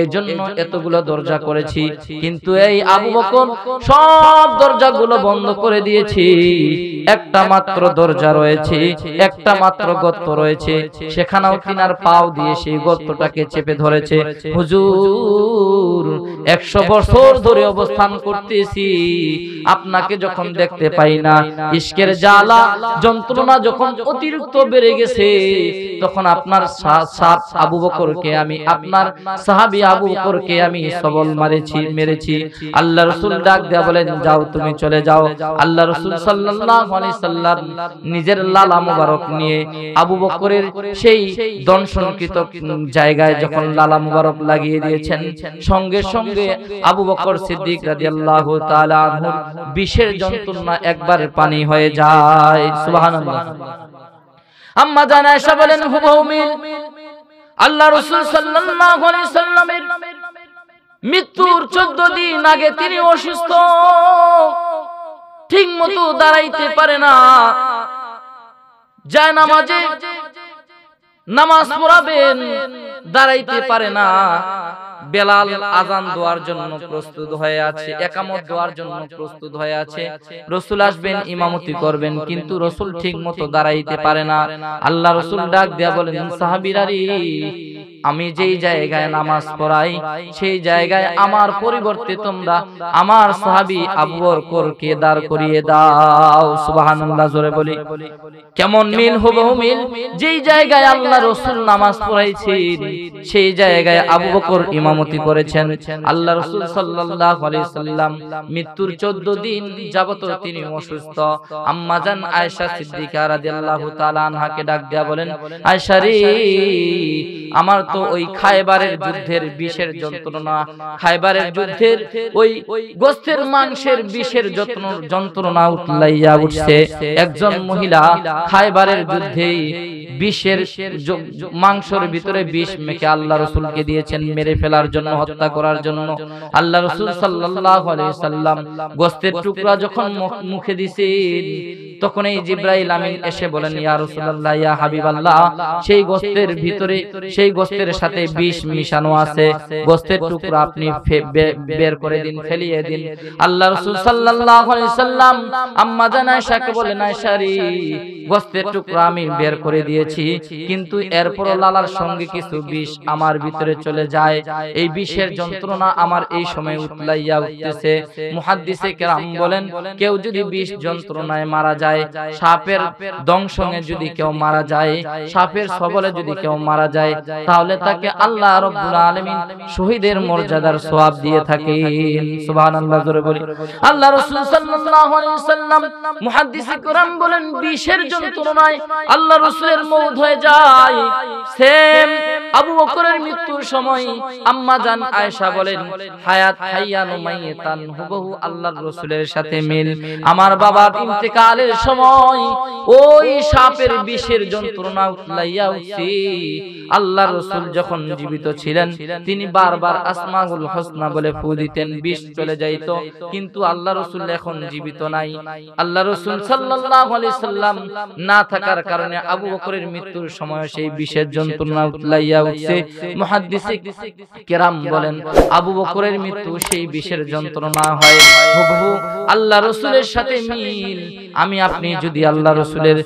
[SPEAKER 1] এই জন্য এতগুলো দরজা করেছি। কিন্তু এই আবু বকর সব দরজাগুলো বন্ধ করে দিয়েছি। একটা মাত্র দরজা রয়েছে, একটা মাত্র গর্ত রয়েছে, সেখানেও তিনার পাও দিয়ে সেই গর্তটাকে চেপে ধরেছে। হুজুর, 100 বছর ধরে অবস্থান করতেছি, আপনাকে যখন দেখতে পাই না, ইশকের জ্বালা যন্ত্রণা যখন অতিরিক্ত বেড়ে গেছে, তখন আপনার আবু বকরকে আমি, আপনার সাহাবী আবু বকরকে আমি সবল মেরেছি। আল্লাহ রাসূল ডাক দেয়া বলেন, যাও, তুমি চলে যাও। আল্লাহ রাসূল সাল্লাল্লাহু আলাইহি সাল্লাম নিজের লালা মুবারক নিয়ে আবু বকরের সেই দংশনকৃত জায়গায় যখন লালা মুবারক লাগিয়ে দিয়েছেন, সঙ্গে সঙ্গে আবু বকর সিদ্দিক রাদিয়াল্লাহু তাআলা আনহু বিষের যন্ত্রণা একবার পানি হয়ে যায়। সুবহানাল্লাহ। আম্মা জান আয়েশা বলেন, হুবহু মিল আল্লাহ রাসূল সাল্লাল্লাহু আলাইহি সাল্লামের মৃত্যুর 14 দিন আগে তিনি অসুস্থ, ঠিক মতো দাঁড়াইতে পারে না, যায় নামাজে নামাজ পড়াবেন, দাঁড়াইতে পারে না। বেলাল আযান দেওয়ার জন্য প্রস্তুত হয়ে আছে, ইকামত দেওয়ার জন্য প্রস্তুত হয়ে আছে। রাসূল আসবেন, ইমামতি করবেন, কিন্তু রাসূল ঠিকমতো দাঁড়াইতে পারে না। আল্লাহ রাসূল ডাক দেয়া বলেন, সাহাবীরা রে, আমি যেই জায়গায় নামাজ পড়াই সেই জায়গায় আমার পরিবর্তে তোমরা আমার সাহাবী আবু বকরকে দাঁড় করিয়ে দাও। সুবহানাল্লাহ জোরে বলি। কেমন মিল, হুবহু মিল। যেই জায়গায় আল্লাহ রাসূল নামাজ পড়াইছেন সেই জায়গায় আবু বকর ইমামতি করেছেন। আল্লাহ রাসূল সাল্লাল্লাহু আলাইহি সাল্লাম মৃত্যুর 14 দিন যাবত তিনি অসুস্থ। আম্মা জান আয়েশা সিদ্দিকা রাদিয়াল্লাহু তাআলা আনহাকে ডাক দেয়া বলেন, আয়েশা রে, আমার তো ওই খায়বারের যুদ্ধের বিষের যন্ত্রণা, খায়বারের যুদ্ধের ওই গোশতের মাংসের বিষের যন্ত্রণা উতলাইয়া উঠছে। একজন মহিলা খায়বারের যুদ্ধে বিষের মাংসের ভিতরে বিষ মেখে আল্লাহ রাসূলকে দিয়েছেন মেরে ফেলার জন্য, হত্যা করার জন্য। আল্লাহ রাসূল সাল্লাল্লাহু আলাইহি সাল্লাম গোশতের টুকরা যখন মুখে দিয়েছেন, তখন এই জিবরাইল আমিন এসে বলেন, ইয়া রাসূলুল্লাহ, ইয়া হাবিবাল্লাহ, সেই গোশতের ভিতরে, সেই গোশতের সাথে বিষ মিশানো আছে, গোশতের টুকরা আপনি বের করে দিন, ফেলিয়ে দিন। আল্লাহ রাসূল সাল্লাল্লাহু আলাইহি সাল্লাম আম্মা জান আয়েশাকে বলেন, আয়েশা রে, গোশতের টুকরা আমি বের করে দিয়েছি, কিন্তু এরপর লালার সঙ্গে কিছু বিষ আমার ভিতরে চলে যায়। এই বিষের যন্ত্রণা আমার এই সময় উতলাইয়া উঠতেছে। মুহাদ্দিসে কেরাম বলেন, কেউ যদি বিষ যন্ত্রণায় মারা যায়, সাপের দংশনে যদি কেউ মারা যায়, সাপের সবলে যদি কেউ মারা যায়, তাহলে তাকে আল্লাহ রাব্বুল আলামিন শহীদের মর্যাদার সওয়াব দিয়ে থাকেন। সুবহানাল্লাহ জোরে বলি। আল্লাহ রাসূল সাল্লাল্লাহু আলাইহি ওয়াসাল্লাম মুহাদ্দিসে কেরাম বলেন, বিষের যন্ত্রণায় আল্লাহ রাসূলের মওত হয়ে যায়। সেম আবু বকরের মৃত্যুর সময় আম্মা জান আয়েশা বলেন হায়াত হাইয়ান মাইয়াতান হুবহু আল্লাহর রাসূলের সাথে মিল। আমার বাবার ইন্তেকালের সময় ওই সাপের বিষের যন্ত্রণা উতলাইয়া উঠছে। আল্লাহর রাসূল যখন জীবিত ছিলেন তিনি বারবার আসমাউল হোসনা বলে ফু দিতেন, বিষ চলে যাইত। কিন্তু আল্লাহর রাসূল এখন জীবিত নাই। আল্লাহর রাসূল সাল্লাল্লাহু আলাইহি সাল্লাম না থাকার কারণে আবু বকরের মৃত্যুর সময় সেই বিষের যন্ত্রণা উতলাইয়া উঠছে। মুহাদ্দিসে কেরাম বলেন আবু বকরের মৃত্যু সেই বিষের যন্ত্রণা হয় হুবহু আল্লাহর রাসূলের সাথে মিল। আমি আপনি যদি আল্লাহর রাসূলের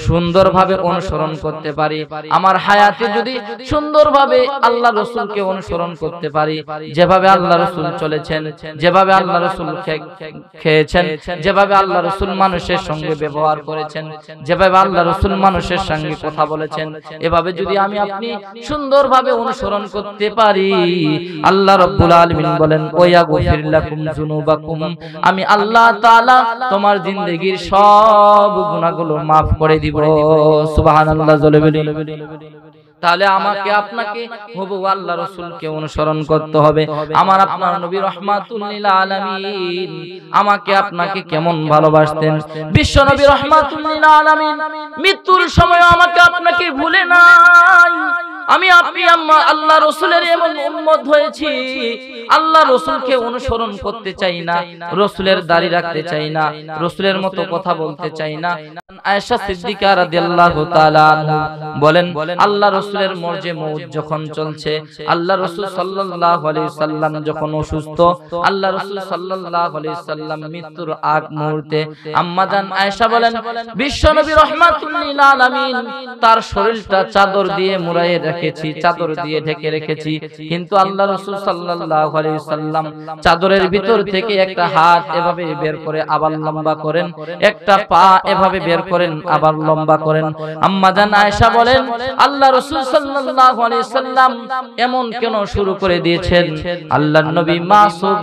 [SPEAKER 1] সুন্দরভাবে অনুসরণ করতে পারি, আমার হায়াতে যদি সুন্দরভাবে আল্লাহর রাসূলকে অনুসরণ করতে পারি, যেভাবে আল্লাহর রাসূল চলেছেন, যেভাবে আল্লাহর রাসূল খেয়েছেন, যেভাবে আল্লাহর রাসূল মানুষের সঙ্গে ব্যবহার করেছেন, যেভাবে আল্লাহর রাসূল মানুষের সঙ্গে কথা বলেছেন, এভাবে যদি আমি আপনি সুন্দরভাবে অনুসরণ করতে পারি, আল্লাহ রাব্বুল আলামিন বলেন ওয়াগফির লাকুম যুনুবাকুম, আমি আল্লাহ তাআলা তোমার জিন্দেগীর সব গুনাহগুলো maaf করে দিব। সুবহানাল্লাহ জোরে বলি। তাহলে আমাকে আপনাকে হুবহু আল্লাহ রাসূলকে অনুসরণ করতে হবে। আমার আপনার নবী রাহমাতুল লিল আলামিন আমাকে আপনাকে কেমন ভালোবাসতেন। বিশ্ব নবী রাহমাতুল লিল আলামিন মৃত্যুর সময় আমাকে আপনাকে ভুলে নাই। আমি আপনি আল্লাহ রাসূলের এমন উম্মত হয়েছি, আল্লাহ রাসূলকে অনুসরণ করতে চাই না, রাসূলের দাড়ি রাখতে চাই না, রাসূলের মতো কথা বলতে চাই না। আয়েশা সিদ্দিকা রাদিয়াল্লাহু তাআলা বলেন আল্লাহ রাসূলের মরজে মউত যখন চলছে, আল্লাহ রাসূল সাল্লাল্লাহু আলাইহি সাল্লাম যখন অসুস্থ, আল্লাহ রাসূল সাল্লাল্লাহু আলাইহি সাল্লাম মৃত্যুর আগ মুহূর্তে আম্মা জান আয়েশা বলেন বিশ্ব নবী রাহমাতুল লিল আলামিন তার শরীরটা চাদর দিয়ে মুড়ায়ে রেখেছি, চাদর দিয়ে ঢেকে রেখেছি, কিন্তু আল্লাহ রাসূল সাল্লাল্লাহু আলাইহি সাল্লাম চাদরের ভিতর থেকে একটা হাত এভাবে বের করে আবার লম্বা করেন, একটা পা এভাবে বের করেন আবার লম্বা করেন। আম্মা জান আয়েশা বলেন আল্লাহ রাসূল সাল্লাল্লাহু আলাইহি সাল্লাম এমন কেন শুরু করে দিয়েছেন? আল্লাহর নবী মাসুম,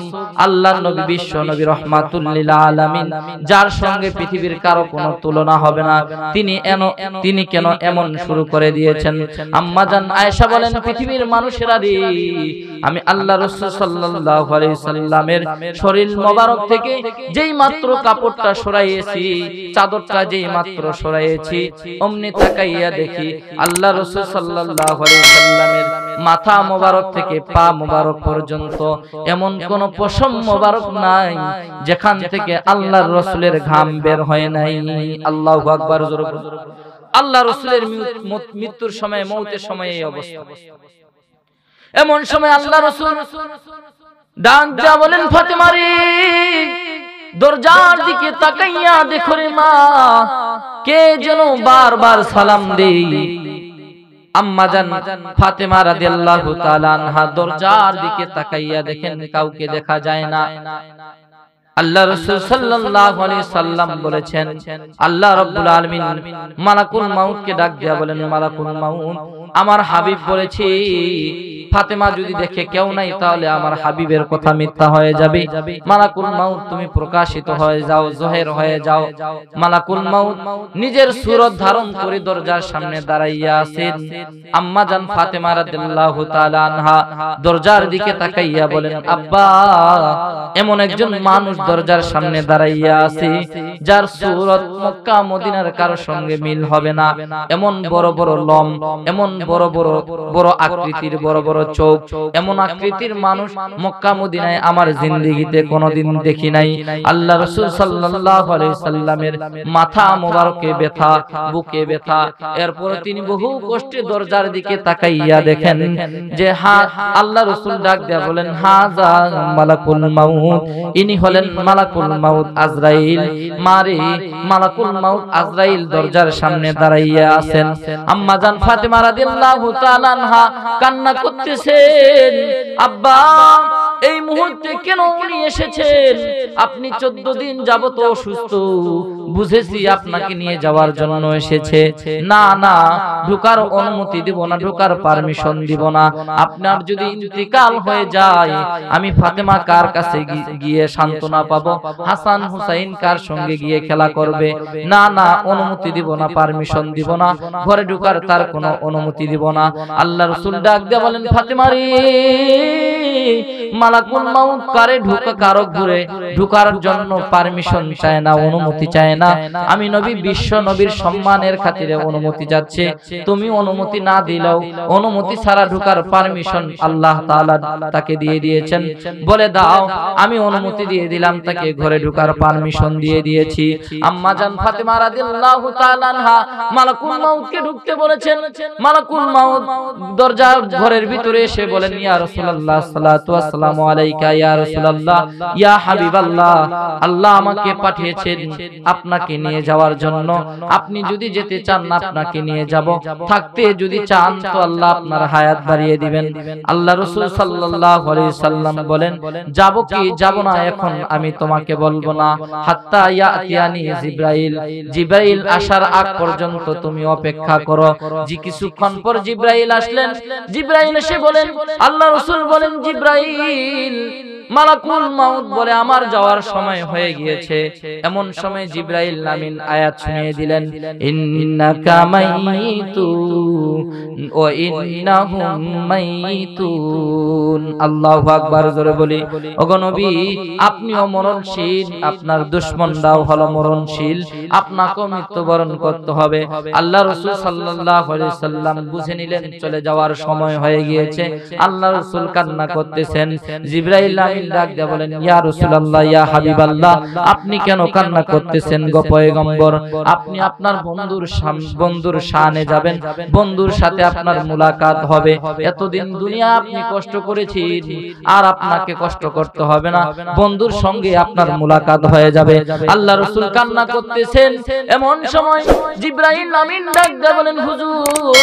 [SPEAKER 1] আল্লাহর নবী বিশ্ব নবী রাহমাতুল লিল আলামিন, যার সঙ্গে পৃথিবীর কারো কোনো তুলনা হবে না, তিনি কেন এমন শুরু করে দিয়েছেন? আম্মা জান আয়েশা বলেন পৃথিবীর মানুষেরা রে, আমি আল্লাহ রাসূল সাল্লাল্লাহু আলাইহি সাল্লামের শরীর মোবারক থেকে যেই মাত্র কাপড়টা সরাইয়েছি, চাদরটা যেই মাত্র সরাইয়েছি, অমনি তাকাইয়া দেখি আল্লাহ রাসূল সাল্লাল্লাহু আলাইহি সাল্লামের মাথা মোবারক থেকে পা মোবারক পর্যন্ত এমন কোন পশম মোবারক নাই যেখান থেকে আল্লাহর রাসূলের ঘাম বের হয় নাই। আল্লাহু আকবার। আল্লাহ রাসূলের মৃত্যুর সময়, মওতের সময় এই অবস্থা। এমন সময় আল্লাহ রাসূল ডাক দিয়া বলেন ফাতেমা রে, দরজার দিকে তাকাইয়া দেখো রে মা, কে যেন বারবার সালাম দেই। আম্মা জান ফাতেমা রাদিয়াল্লাহু তাআলা আনহা দরজার দিকে তাকাইয়া দেখেন কাউকে দেখা যায় না। আল্লাহ রাসূল সাল্লাল্লাহু আলাইহি সাল্লাম বলেছেন, আল্লাহ রাব্বুল আলামিন মালাকুল মাউতকে ডাক দিয়া বলেন মালাকুল মাউত, আমার হাবিব বলেছে ফাতেমা যদি দেখে কেউ নাই তাহলে আমার হাবিবের কথা মিথ্যা হয়ে যাবে। মালাকুল মাউত তুমি প্রকাশিত হয়ে যাও, জোহের হয়ে যাও। মালাকুল মাউত নিজের সূরত ধারণ করে দরজার সামনে দাঁড়াইয়া আছেন। আম্মা জান ফাতেমা রাদিয়াল্লাহু তাআলা আনহা দরজার দিকে তাকাইয়া বলেন আব্বা, এমন একজন মানুষ দরজার সামনে দাঁড়াইয়া আছে যার সূরত মক্কা মদিনার কারো সঙ্গে মিল হবে না, এমন বড় বড় লম, এমন বড় আকৃতির বড় বড় চোখ, এমন আকৃতির মানুষ মক্কা মদিনায় আমার জিন্দেগিতে কোনোদিন দেখি নাই। আল্লাহ রাসূল সাল্লাল্লাহু আলাইহি সাল্লামের মাথা মোবারকে ব্যথা, বুকে ব্যথা। এরপর তিনি বহু কষ্টে দরজার দিকে তাকাইয়া দেখেন যে আল্লাহ রাসূল ডাক দেয়া বলেন হাযা মালাকুল মাউত, ইনি হলেন মালাকুল মাউত আজরাইল। মারে মালাকুল মাউত আজরাইল দরজার সামনে দাঁড়াইয়া আছেন। আম্মা জান ফাতেমা রাদিয়াল্লাহু তাআলা আনহা কান্না করতেছেন, আব্বা এই মুহূর্তে কেন উনি এসেছেন? আপনি 14 দিন যাবত অসুস্থ, বুঝেছি আপনাকে নিয়ে যাওয়ার জন্য এসেছে। না না, ঢোকার অনুমতি দিব না, ঢোকার পারমিশন দিব না। আপনার যদি ইন্তিকাল হয়ে যায়, আমি ফাতেমা কার কাছে গিয়ে সান্ত্বনা পাবো? হাসান হুসাইন কার সঙ্গে গিয়ে খেলা করবে? না না, অনুমতি দিব না, পারমিশন দিব না, ঘরে ঢোকার তার কোনো অনুমতি দিব না। আল্লাহ রাসূল ডাক দিয়ে বলেন, ফাতেমা রে, মালাকুল মাউত কারো ঘরে ঢোকার জন্য পারমিশন চায় না, অনুমতি চায় না। আমি নবী, বিশ্ব নবীর সম্মানের খাতিরে অনুমতি যাচ্ছে। তুমি অনুমতি না দিলেও অনুমতি ছাড়া ঢোকার পারমিশন আল্লাহ তাআলা তাকে দিয়ে দিয়েছেন। বলে দাও, আমি অনুমতি দিয়ে দিলাম, তাকে ঘরে ঢোকার পারমিশন দিয়ে দিয়েছি। আম্মা জান ফাতেমা রাদিয়াল্লাহু তাআলা আনহা মালাকুল মাউতকে ঢুকতে বলেছেন। মালাকুল মাউত দরজার ঘরের ভিতরে এসে বলেন, ইয়া রাসূলুল্লাহ সাল্লাল্লাহু আসসালামু আলাইকা ইয়া রাসূলুল্লাহ, ইয়া হাবিবাল্লাহ, আল্লাহ আমাকে পাঠিয়েছেন আপনাকে নিয়ে যাওয়ার জন্য। আপনি যদি যেতে চান আপনাকে নিয়ে যাব, থাকতে যদি চান তো আল্লাহ আপনার হায়াত বাড়িয়ে দিবেন। আল্লাহ রাসূল সাল্লাল্লাহু আলাইহি সাল্লাম বলেন, যাব কি যাব না এখন আমি তোমাকে বলবো না, হাত্তা ইয়াতিয়ানি জিবরাইল, জিবরাইল আসার আগ পর্যন্ত তুমি অপেক্ষা করো। যে কিছুক্ষণ পর জিবরাইল আসলেন। জিবরাইল এসে বলেন, আল্লাহ রাসূল বলেন, জিবরাইল, মালাকুল মাউত বলে আমার যাওয়ার সময় হয়ে গিয়েছে। এমন সময় জিবরাইল আমিন আয়াত শুনিয়ে দিলেন, ইন্নাকা মাইতুন ওয়া ইন্নাহুম মাইতুন। আল্লাহু আকবার, জোরে বলি। ওগো নবী, আপনিও মরণশীল, আপনার দুশমনরাও হলো মরণশীল, আপনাকেও মৃত্যুবরণ করতে হবে। আল্লাহ রাসূল সাল্লাল্লাহু আলাইহি সাল্লাম বুঝে নিলেন চলে যাওয়ার সময় হয়ে গিয়েছে। আল্লাহ রাসূল কান্না করতেছেন। জিবরাইল ডাক দিয়ে বলেন, ইয়া রাসূলুল্লাহ, ইয়া হাবিবাল্লাহ, আপনি কেন কান্না করতেছেন গো পয়গম্বর? আপনি আপনার বন্ধুর শানে যাবেন, বন্ধুর সাথে আপনার মুলাকাত হবে। এতদিন দুনিয়া আপনি কষ্ট করেছেন, আর আপনাকে কষ্ট করতে হবে না, বন্ধুর সঙ্গে আপনার মুলাকাত হয়ে যাবে। আল্লাহ রাসূল কান্না করতেছেন। এমন সময় জিবরাইল আমিন ডাক দিয়ে বলেন, হুজুর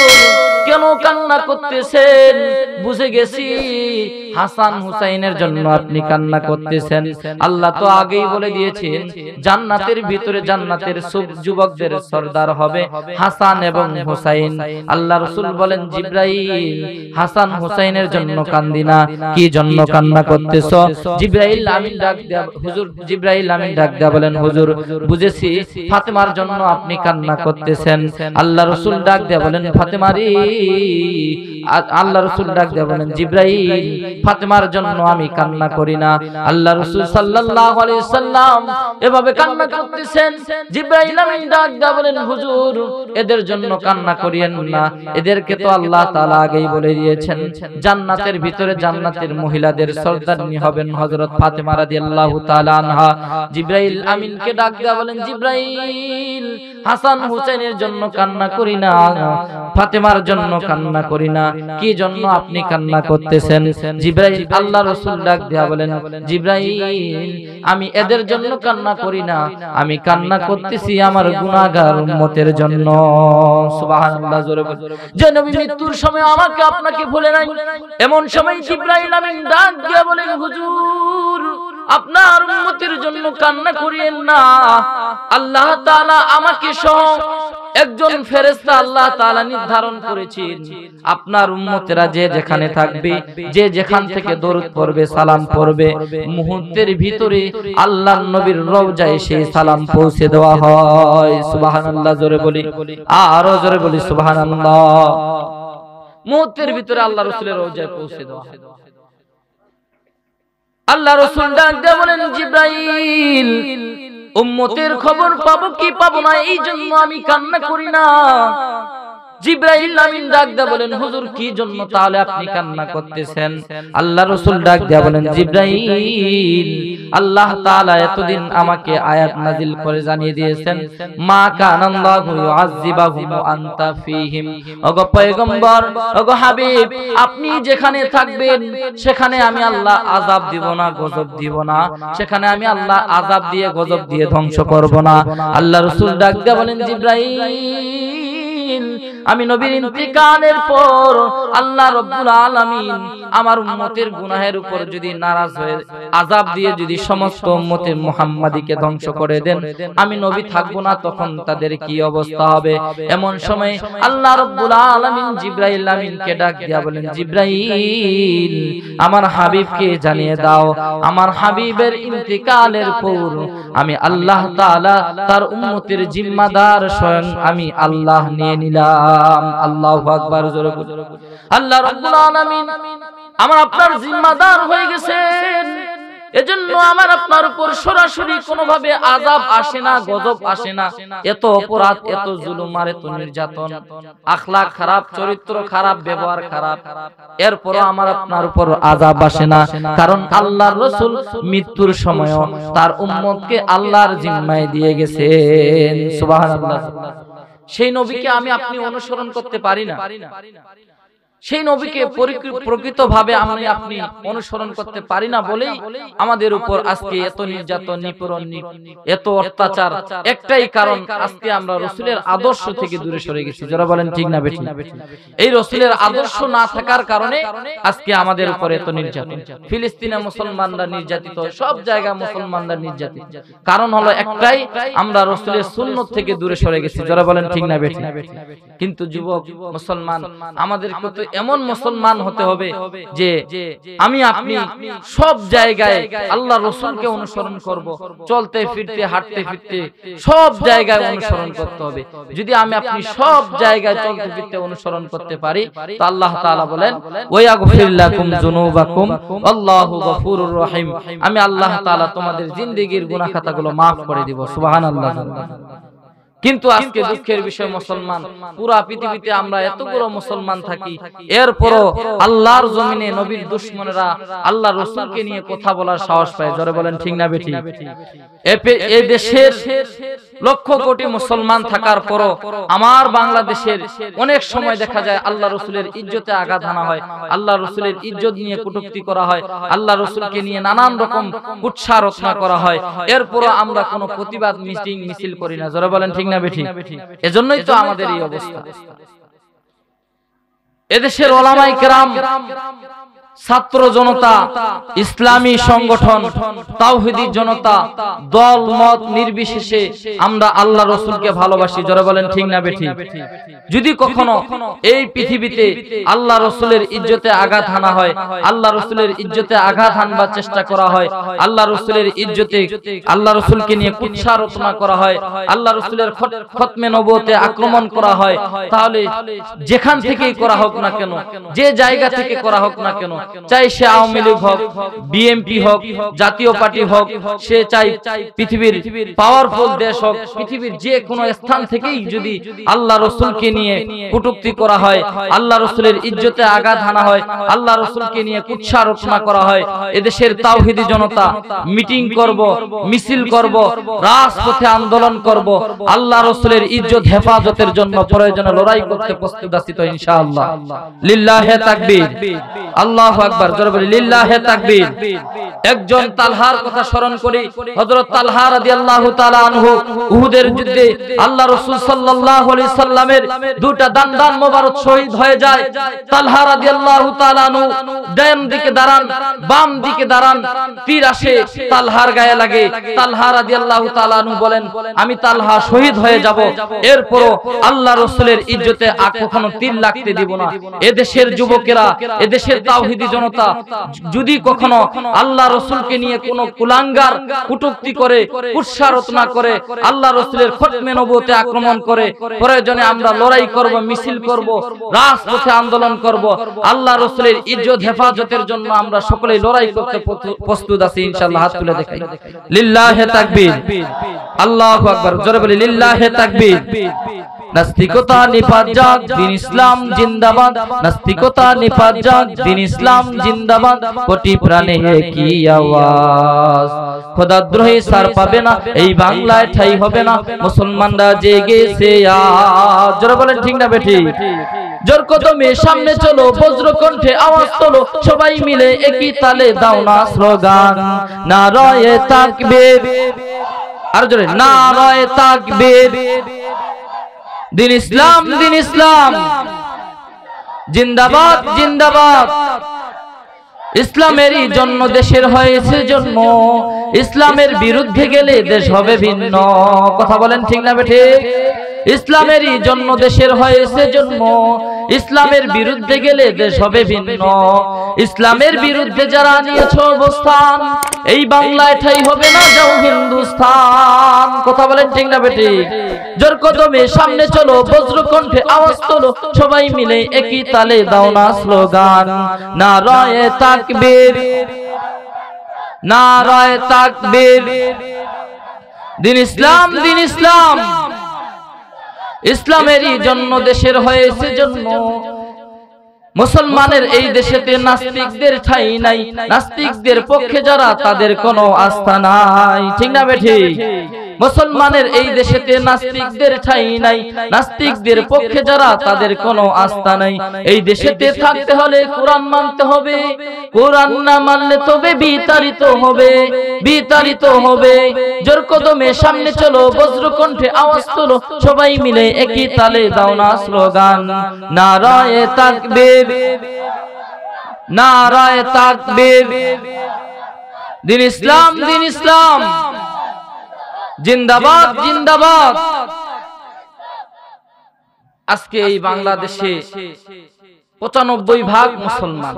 [SPEAKER 1] কেন কান্না করতেছেন? বুঝে গেছি হাসান হুসাইনের জন্য আপনি কান্না করতেছেন। আল্লাহ তো আগেই বলে দিয়েছেন জান্নাতের ভিতরে জান্নাতের যুবকদের সরদার হবে হাসান এবং হুসাইন। আল্লাহ রাসূল বলেন, জিবরাইল, হাসান হুসাইনের জন্য কান্দি না, কি জন্য কান্না করতেছো? জিবরাইল আমিন ডাক দেয়া, হুজুর, জিবরাইল আমিন ডাক দেয়া বলেন, হুজুর বুঝেছি ফাতেমার জন্য আপনি কান্না করতেছেন। আল্লাহ রাসূল ডাক দেয়া বলেন, ফাতেমা রে, আল্লাহ রাসূল ডাক দেয়া বলেন, জিবরাইল, ফাতেমার জন্য আমি কান্না করি না। আল্লাহ রাসূল সাল্লাল্লাহু আলাইহি সাল্লাম এভাবে কান্না করতেছেন। জিবরাইল আমিন ডাক দেয়া বলেন, হুজুর এদের জন্য কান্না করিয়েন না, এদেরকে তো আল্লাহ তাআলা আগেই বলে দিয়েছেন জান্নাতের ভিতরে জান্নাতের মহিলাদের সরদারনি হবেন হযরত ফাতেমা রাদিয়াল্লাহু তাআলা আনহা। জিবরাইল আমিনকে ডাক দেয়া বলেন, জিবরাইল, হাসান হুসাইনের জন্য কান্না করি না, ফাতেমার জন্য কান্না করি না, কি জন্য আপনি কান্না করতেছেন? জিবরাইল, আল্লাহ রাসূল ডাক দেয়া বলেন, জিবরাইল, আমি এদের জন্য কান্না করি না, আমি কান্না করতেছি আমার গুনাহগার উম্মতের জন্য। সুবহানাল্লাহ, জোরে বলেন। যে নবী মৃত্যুর সময় আমাকে আপনাকে ভুলে নাই, এমন সময় জিবরাইল আমিন ডাক দিয়া বলেন, হুজুর আপনার উম্মতের জন্য কান্না করিয়েন না, আল্লাহ তাআলা আমাকে সহ একজন ফেরেশতা আল্লাহ তাআলা নির্ধারণ করেছেন, আপনার উম্মতেরা যে যেখানে থাকবে, যে যেখান থেকে দরুদ পড়বে, সালাম পড়বে, মুহূর্তের ভিতরে আল্লাহর নবীর রওজায় সেই সালাম পৌঁছে দেওয়া হয়। সুবহানাল্লাহ, জোরে বলি, আরো জোরে বলি সুবহানাল্লাহ। মুহূর্তের ভিতরে আল্লাহ রাসূলের রওজায় পৌঁছে দেওয়া হয়। আল্লাহ রাসূল ডাক দিয়ে বলেন, জিবরাইল, উম্মতের খবর পাবো কি পাবো না, এই জন্য আমি কান্না করি না। জিবরাইল আমিন ডাক দেয়া বলেন, হুজুর কি জন্য তাহলে আপনি কান্না করতেছেন? আল্লাহ রাসূল ডাক দেয়া বলেন, জিবরাইল, আল্লাহ তাআলা এতদিন আমাকে আয়াত নাজিল করে জানিয়ে দিয়েছেন, মা কানাল্লাহু ইউআযিবুহুম ওয়া আনতা ফীহিম। ওগো পয়গম্বর, ওগো হাবিব, আপনি যেখানে থাকবেন সেখানে আমি আল্লাহ আযাব দিব না, গজব দিব না, সেখানে আমি আল্লাহ আযাব দিয়ে গজব দিয়ে ধ্বংস করব না। আল্লাহ রাসূল ডাক দেয়া বলেন, জিবরাইল, আমি নবীর ইন্তিকালের পর আল্লাহ রাব্বুল আলামিন আমার উম্মতের গুনাহের উপর যদি নারাজ হয়ে আযাব দিয়ে যদি সমস্ত উম্মতে মুহাম্মাদীকে ধ্বংস করে দেন, আমি নবী থাকবো না, তখন তাদের কি অবস্থা হবে? এমন সময় আল্লাহ রাব্বুল আলামিন জিবরাইল আমিনকে ডাক দিয়া বলেন, জিবরাইল আমার হাবিবকে জানিয়ে দাও, আমার হাবিবের ইন্তিকালের পর আমি আল্লাহ তাআলা তার উম্মতের জিম্মাদার স্বয়ং আমি আল্লাহ নিয়ে নিলাম। আল্লাহু আকবার। জোরে বলুন। আল্লাহ রাব্বুল আলামিন আমার আপনার জিম্মাদার হয়ে গেছেন, এজন্য আমার আপনার উপর সরাসরি কোনোভাবে আযাব আসে না, গজব আসে না। এত অপরাধ, এত জুলুম আর এত নির্যাতন, আখলাক খারাপ, চরিত্র খারাপ, ব্যবহার খারাপ, এরপরও আমার আপনার উপর আযাব আসে না, কারণ আল্লাহর রাসূল মৃত্যুর সময়ও তার উম্মতকে আল্লাহর জিম্মায় দিয়ে গেছেন। সুবহানাল্লাহ। সেই নবীকে আমি আপনি অনুসরণ করতে পারি না, সেই নবীকে প্রকৃতভাবে আমি আপনি অনুসরণ করতে পারি না বলেই আমাদের উপর আজকে এত নির্যাতন, নিপীড়ন, এত অত্যাচার। একটাই কারণ, আজকে আমরা রাসূলের আদর্শ থেকে দূরে সরে গেছি। যারা বলেন ঠিক না বেঠিক? এই রাসূলের আদর্শ না থাকার কারণে আজকে আমাদের উপর এত নির্যাতন। ফিলিস্তিনে মুসলমানরা নির্যাতিত, সব জায়গায় মুসলমানরা নির্যাতিত। কারণ হলো একটাই, আমরা রাসূলের সুন্নাত থেকে দূরে সরে গেছি। যারা বলেন ঠিক না বেঠিক? কিন্তু যুবক মুসলমান, আমাদেরকে তো এমন মুসলমান হতে হবে যে আমি আপনি সব জায়গায় আল্লাহ রাসূলকে অনুসরণ করব, চলতে ফিরতে, হাঁটতে ফিরতে সব জায়গায় অনুসরণ করতে হবে। যদি আমি আপনি সব জায়গায় চলতে ফিরতে অনুসরণ করতে পারি, তো আল্লাহ তাআলা বলেন, ওয়াগফির লাকুম যুনুবাকুম আল্লাহু গফুরুর রহিম, আমি আল্লাহ তাআলা তোমাদের জিন্দেগীর গুনাহ খাতাগুলো maaf করে দিব। সুবহানাল্লাহ। কিন্তু আজকে দুঃখের বিষয়, মুসলমান পুরা পৃথিবীতে আমরা এতগুলো মুসলমান থাকি, এরপরও আল্লাহর জমিনে নবীর দুশমনেরা আল্লাহর রাসূলকে নিয়ে কথা বলার সাহস পায়। জোরে বলেন ঠিক না বেঠিক? এই দেশের লক্ষ কোটি মুসলমান থাকার পরও আমার বাংলাদেশের অনেক সময় দেখা যায় আল্লাহ রাসূলের ইজ্জতে আঘাত হানা হয়, আল্লাহ রাসূলের ইজ্জত নিয়ে কটূক্তি করা হয়, আল্লাহ রাসূলকে নিয়ে নানান রকম কুৎসা রচনা করা হয়, এরপরও আমরা কোনো প্রতিবাদ মিটিং মিছিল করি না। জোরে বলেন ঠিক না বেঠিক? এজন্যই তো আমাদের এই অবস্থা। এদেশের উলামায়ে কেরাম, ছাত্র জনতা, ইসলামী সংগঠন, তাওহীদি জনতা, দল মত নির্বিশেষে আমরা আল্লাহ রাসূলকে ভালোবাসি। জোরে বলেন ঠিক না বেঠিক? যদি কখনো এই পৃথিবীতে আল্লাহ রাসূলের ইজ্জতে আঘাত হানা হয়, আল্লাহ রাসূলের ইজ্জতে আঘাত হানবার চেষ্টা করা হয়, আল্লাহ রাসূলের ইজ্জতে, আল্লাহ রাসূলকে নিয়ে কুৎসা রচনা করা হয়, আল্লাহ রাসূলের খতমে নবুয়তে আক্রমণ করা হয়, তাহলে যেখান থেকেই করা হোক না কেন, যে জায়গা থেকে করা হোক না কেন, চাই সে আওয়ামী লীগ হোক, বিএনপি হোক, জাতীয় পার্টি হোক, সে চাই পৃথিবীর পাওয়ারফুল দেশ হোক, পৃথিবীর যে কোনো স্থান থেকেই যদি আল্লাহ রাসূলকে নিয়ে কটূক্তি করা হয়, আল্লাহ রাসূলের ইজ্জতে আঘাত হানা হয়, আল্লাহ রাসূলকে নিয়ে কুৎসা রচনা করা হয়, এদেশের তাওহীদি জনতা মিটিং করব, মিছিল করব, রাজপথে আন্দোলন করব, আল্লাহ রাসূলের ইজ্জত হেফাজতের জন্য প্রয়োজনে লড়াই করতে প্রস্তুত আছি তো ইনশাআল্লাহ। লিল্লাহে তাকবীর, আল্লাহু আকবার। জোরে বলি লিল্লাহে তাকবীর। একজন তালহার কথা স্মরণ করি, হযরত তালহা রাদিয়াল্লাহু তাআলা আনহু উহুদের যুদ্ধে আল্লাহ রাসূল সাল্লাল্লাহু আলাইহি সাল্লামের দুটো দান মোবারক শহীদ হয়ে যায়। তালহা রাদিয়াল্লাহু তাআলা আনহু ডান দিকে দাঁড়ান, বাম দিকে দাঁড়ান, তীর আসে তালহার গায়ে লাগে। তালহা রাদিয়াল্লাহু তাআলা আনহু বলেন, আমি তালহা শহীদ হয়ে যাব, এরপরও আল্লাহ রাসূলের ইজ্জতে কখনো তীর লাগতে দিব না। এদেশের যুবকেরা, এদেশের তাওহীদি জনতা যদি কখনো আল্লাহ রাসূলকে নিয়ে কোনো কুলাঙ্গার কটূক্তি করে, কুৎসা রচনা করে, আল্লাহ রাসূলের খতমে নবুয়তে আক্রমণ করে, প্রয়োজনে আমরা লড়াই করব, মিছিল করব, রাজপথে আন্দোলন করব, আল্লাহ রাসূলের ইজ্জত হেফাজতের জন্য আমরা সকলেই লড়াই করতে প্রস্তুত আছি ইনশাআল্লাহ। হাত তুলে দেখাই লিল্লাহে তাকবীর, আল্লাহু আকবার। জোরে বলি লিল্লাহে তাকবীর। নাস্তিকতা নিপাত যাক, দিন ইসলাম জিন্দাবাদ, নাস্তিকতা নিপাত যাক, দিন ইসলাম জিন্দাবাদ, কোটি প্রাণে একই আওয়াজ, খোদাদ্রোহী সার পাবে না, এই বাংলায় ঠাই হবে না, মুসলমানরা জেগেছে আজ। জোরে বলেন ঠিক না বেঠিক? জোর কদমে সামনে চলো, বজ্র কণ্ঠে আওয়াজ তোলো, সবাই মিলে একই তালে দাও না স্লোগান, নারায়ে তাকবীর, আর জোরে নারায়ে তাকবীর, দিন ইসলাম, দিন ইসলাম, জিন্দাবাদ জিন্দাবাদ। ইসলামেরই জন্য দেশের হয়েছে জন্ম, ইসলামের বিরুদ্ধে গেলে দেশ হবে ভিন্ন। কথা বলেন ঠিক না বেঠিক? ইসলামেরই জন্য দেশের হয়েছে জন্ম, ইসলামের বিরুদ্ধে গেলে দেশ হবে ভিন্ন। ইসলামের বিরুদ্ধে যারা নিয়েছ অবস্থান, এই বাংলায় ঠাই হবে না, যাও হিন্দুস্তান। কথা বলেন ঠিক না বেঠিক? জোর কদমে সামনে চলো, বজ্রকণ্ঠে আওয়াজ তোলো, সবাই মিলে একই তালে দাও না স্লোগান, নারায়ে তাকবীর, নারায়ে তাকবীর। দিন ইসলাম, দিন ইসলাম, ইসলামেরই জন্য দেশের হয়েছে জন্ম। মুসলমানের এই দেশেতে নাস্তিকদের ঠাঁই নাই, নাস্তিকদের পক্ষে যারা তাদের কোনো আস্থা নাই। ঠিক না বেঠিক? মুসলমানের এই দেশেতে নাস্তিকদের ঠাঁই নাই, নাস্তিকদের পক্ষে যারা তাদের কোনো আস্থা নাই। এই দেশেতে থাকতে হলে কোরআন মানতে হবে, কোরআন না মানলে তবে বিতাড়িত হবে, বিতাড়িত হবে। জোর কদমে সামনে চলো, বজ্রকণ্ঠে আওয়াজ তোলো, সবাই মিলে একই তালে দাও না স্লোগান, নারায়ে তাকবীর, নারায়ে তাকবীর। দিন ইসলাম, দিন ইসলাম, জিন্দাবাদ জিন্দাবাদ। আজকে এই বাংলাদেশে 95% মুসলমান,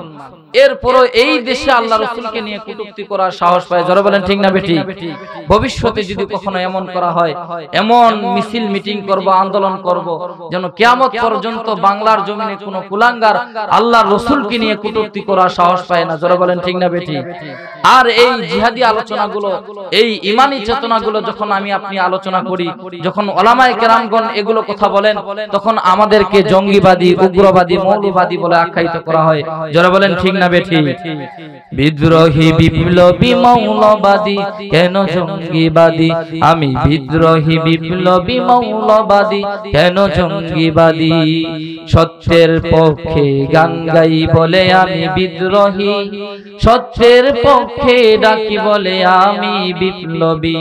[SPEAKER 1] এরপরও এই দেশে আল্লাহ রাসূলকে নিয়ে কটূক্তি করার সাহস পায়। যারা বলেন ঠিক না বেঠিক? ভবিষ্যতে যদি কখনো এমন করা হয়, এমন মিছিল মিটিং করব, আন্দোলন করব, যেন কিয়ামত পর্যন্ত বাংলার জমিনে কোনো কুলাঙ্গার আল্লাহর রাসূলকে নিয়ে কটূক্তি করার সাহস পায় না। যারা বলেন ঠিক না বেঠিক? আর এই জিহাদি আলোচনাগুলো, এই ঈমানি চেতনাগুলো যখন আমি আপনি আলোচনা করি, যখন ওলামায়ে কেরামগণ এগুলো কথা বলেন, তখন আমাদেরকে জঙ্গিবাদী, উগ্রবাদী, মৌলবাদী বলে আখ্যায়িত করা হয়। যারা বলেন ঠিক না বেঠিক? বিদ্রোহী, বিপ্লবী, মৌলবাদী, কেন জঙ্গিবাদী? আমি বিদ্রোহী, বিপ্লবী, মৌলবাদী, কেন জঙ্গিবাদী? সত্যের পক্ষে গান গাই বলে আমি বিদ্রোহী, সত্যের পক্ষে ডাকি বলে আমি বিপ্লবী।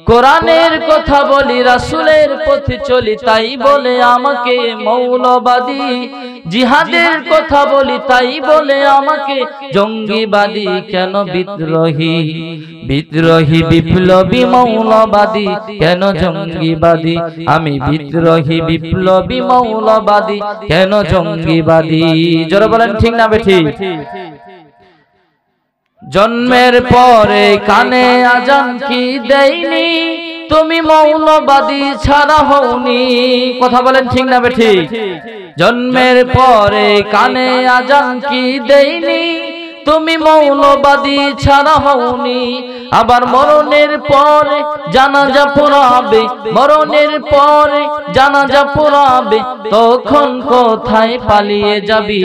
[SPEAKER 1] কোরআনের কথা বলি, রাসূলের পথে চলি, তাই বলে আমাকে মৌলবাদী। জিহাদের কথা বলি, তাই বলে আমাকে জঙ্গিবাদী। কেন বিদ্রোহী, বিদ্রোহী, বিপ্লবী, মৌলবাদী, কেন জঙ্গিবাদী? আমি বিদ্রোহী, বিপ্লবী, মৌলবাদী, কেন জঙ্গিবাদী? যারা বলেন ঠিক না বেঠিক? জন্মের পরে কানে আজান কি দেয়নি, তুমি মৌলবাদী ছাড়া হওনি। কথা বলেন ঠিক না বেঠিক? জন্মের পরে কানে আজান কি দেয়নি, তুমি মৌলবাদী ছাড়া হওনি। আবার মরণের পরে জানাজা পড়াবে, মরণের পরে জানাজা পড়াবে, তখন কোথায় পালিয়ে যাবি?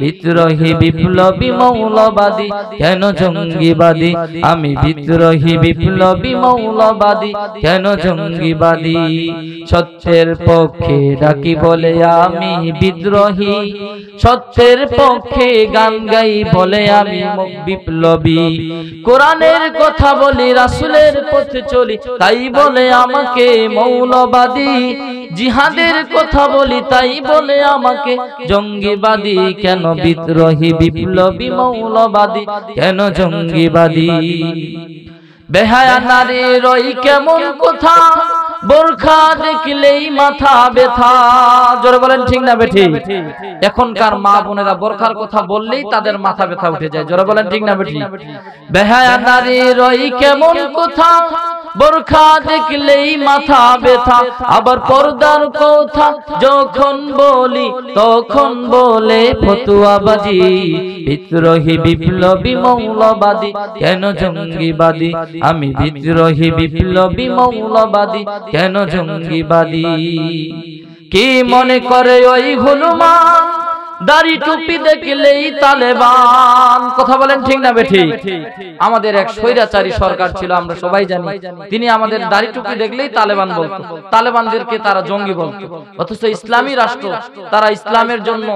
[SPEAKER 1] বিদ্রোহী, বিপ্লবী, মৌলবাদী, কেন জঙ্গিবাদী? আমি বিদ্রোহী, বিপ্লবী, মৌলবাদী, কেন জঙ্গিবাদী? সত্যের পক্ষে ডাকি বলে আমি বিদ্রোহী, সত্যের পক্ষে গান গাই বলে আমি বিপ্লবী। কোরআনের কথা বলি, রাসূলের পথে চলি, তাই বলে আমাকে মৌলবাদী। জিহাদের কথা বলি, তাই বলে আমাকে জঙ্গিবাদী। কেন বিদ্রোহী, বিপ্লবী, মৌলবাদী, কেন জঙ্গিবাদী? বেহায়া নারীর ওই কেমন কথা, বোরখা দেখলেই মাথা ব্যথা। জোরে বলেন ঠিক না বেঠিক? এখনকার মা বোনেরা বোরখার কথা বললেই তাদের মাথা ব্যথা উঠে যায়। জোরে বলেন ঠিক না বেঠিক? বেহায়া নারীর ওই কেমন কথা, বোরখা দেখলেই মাথা ব্যথা। আবার পর্দার কথা যখন বলি, তখন বলে ফতুয়াবাজি। বিদ্রোহী, বিপ্লবী, মৌলবাদী, কেন জঙ্গিবাদী? আমি বিদ্রোহী, বিপ্লবী, মৌলবাদী, কেন জঙ্গিবাদী? কি মনে করে ওই হনুমান, দাড়ি টুপি দেখলেই তালেবান? কথা বলেন ঠিক না বেঠিক? আমাদের এক স্বৈরাচারী সরকার ছিল, আমরা সবাই জানি। তিনি আমাদের দাড়ি টুপি দেখলেই তালেবান বলতো, তালেবানদেরকে তারা জঙ্গি বলতো। অথচ ইসলামী রাষ্ট্র, তারা ইসলামের জন্য,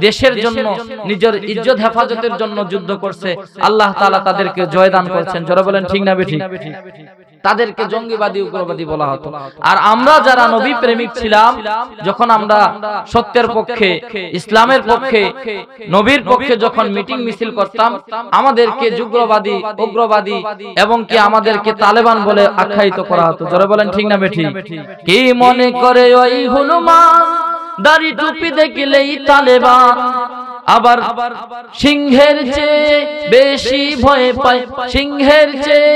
[SPEAKER 1] দেশের জন্য, নিজের ইজ্জত হেফাজতের জন্য যুদ্ধ করছে। আল্লাহ তাআলা তাদেরকে জয়দান করছেন। যারা বলেন ঠিক না বেঠিক? তাদেরকে জঙ্গিবাদী উগ্রবাদী বলা হতো। আর আমরা যারা নবী প্রেমিক ছিলাম, যখন আমরা সত্যের পক্ষে, ইসলামের পক্ষে, নবীর পক্ষে যখন মিটিং মিছিল করতাম, আমাদেরকে যুগ্রবাদী, উগ্রবাদী এবং কি আমাদেরকে তালেবান বলে আখ্যায়িত করা হতো। জোরে বলেন ঠিক না বেঠিক? কি মনে করে ওই হনুমান দাড়ি টুপি দেখলেই তালেবান, আবার সিংহের চেয়ে বেশি ভয় পায়, সিংহের চেয়ে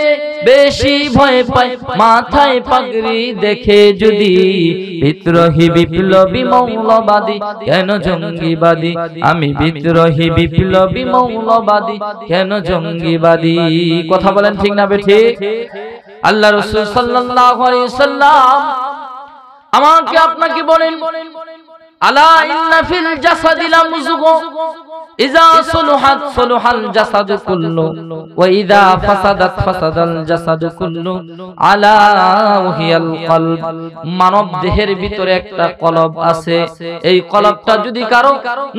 [SPEAKER 1] বেশি ভয় পায় মাথায় পাগড়ি দেখে যদি। বিদ্রোহী বিপ্লবী মৌলবাদী কেন জঙ্গিবাদী, আমি বিদ্রোহী বিপ্লবী মৌলবাদী কেন জঙ্গিবাদী। কথা বলেন ঠিক না বেঠিক? আল্লাহ রাসূল সাল্লাল্লাহু আলাইহি ওয়াসাল্লাম আমাকে আপনাকে বলেন, আলা ইন্না ফিল জাসাদি লামুযগা ইযা সলুহাত সলুহাল জাসাদু কুল্লু ওয়া ইযা ফাসাদাত ফাসাদাল জাসাদু কুল্লু আলা ওয়াহিয়াল কলব। মানব দেহের ভিতরে একটা কলব আছে, এই কলবটা যদি কারো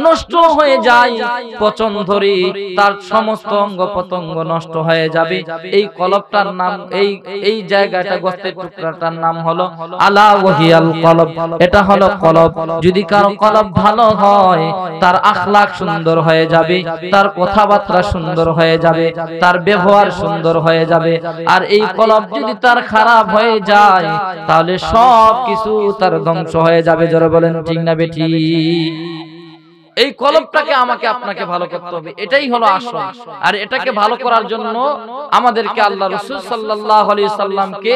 [SPEAKER 1] নষ্ট হয়ে যায়, পচন ধরে তার সমস্ত অঙ্গ প্রত্যঙ্গ নষ্ট হয়ে যাবে। এই কলবটার নাম, এই জায়গাটা, গোস্তের টুকরাটার নাম হলো আলা ওয়াহিয়াল কলব। এটা হলো কলব। যদি কারো কলব ভালো হয়, তার আখলাক সুন্দর হয়ে যাবে, তার কথাবার্তা সুন্দর হয়ে যাবে, তার ব্যবহার সুন্দর হয়ে যাবে। আর এই কলব যদি তার খারাপ হয়ে যায়, তাহলে সব কিছু তার ধ্বংস হয়ে যাবে। জোরে বলেন ঠিক না বেঠিক? এই কলবটাকে আমাকে আপনাকে ভালো করতে হবে, এটাই হলো আসল। আর এটাকে ভালো করার জন্য আমাদেরকে আল্লাহ রাসূল সাল্লাল্লাহু আলাইহি সাল্লামকে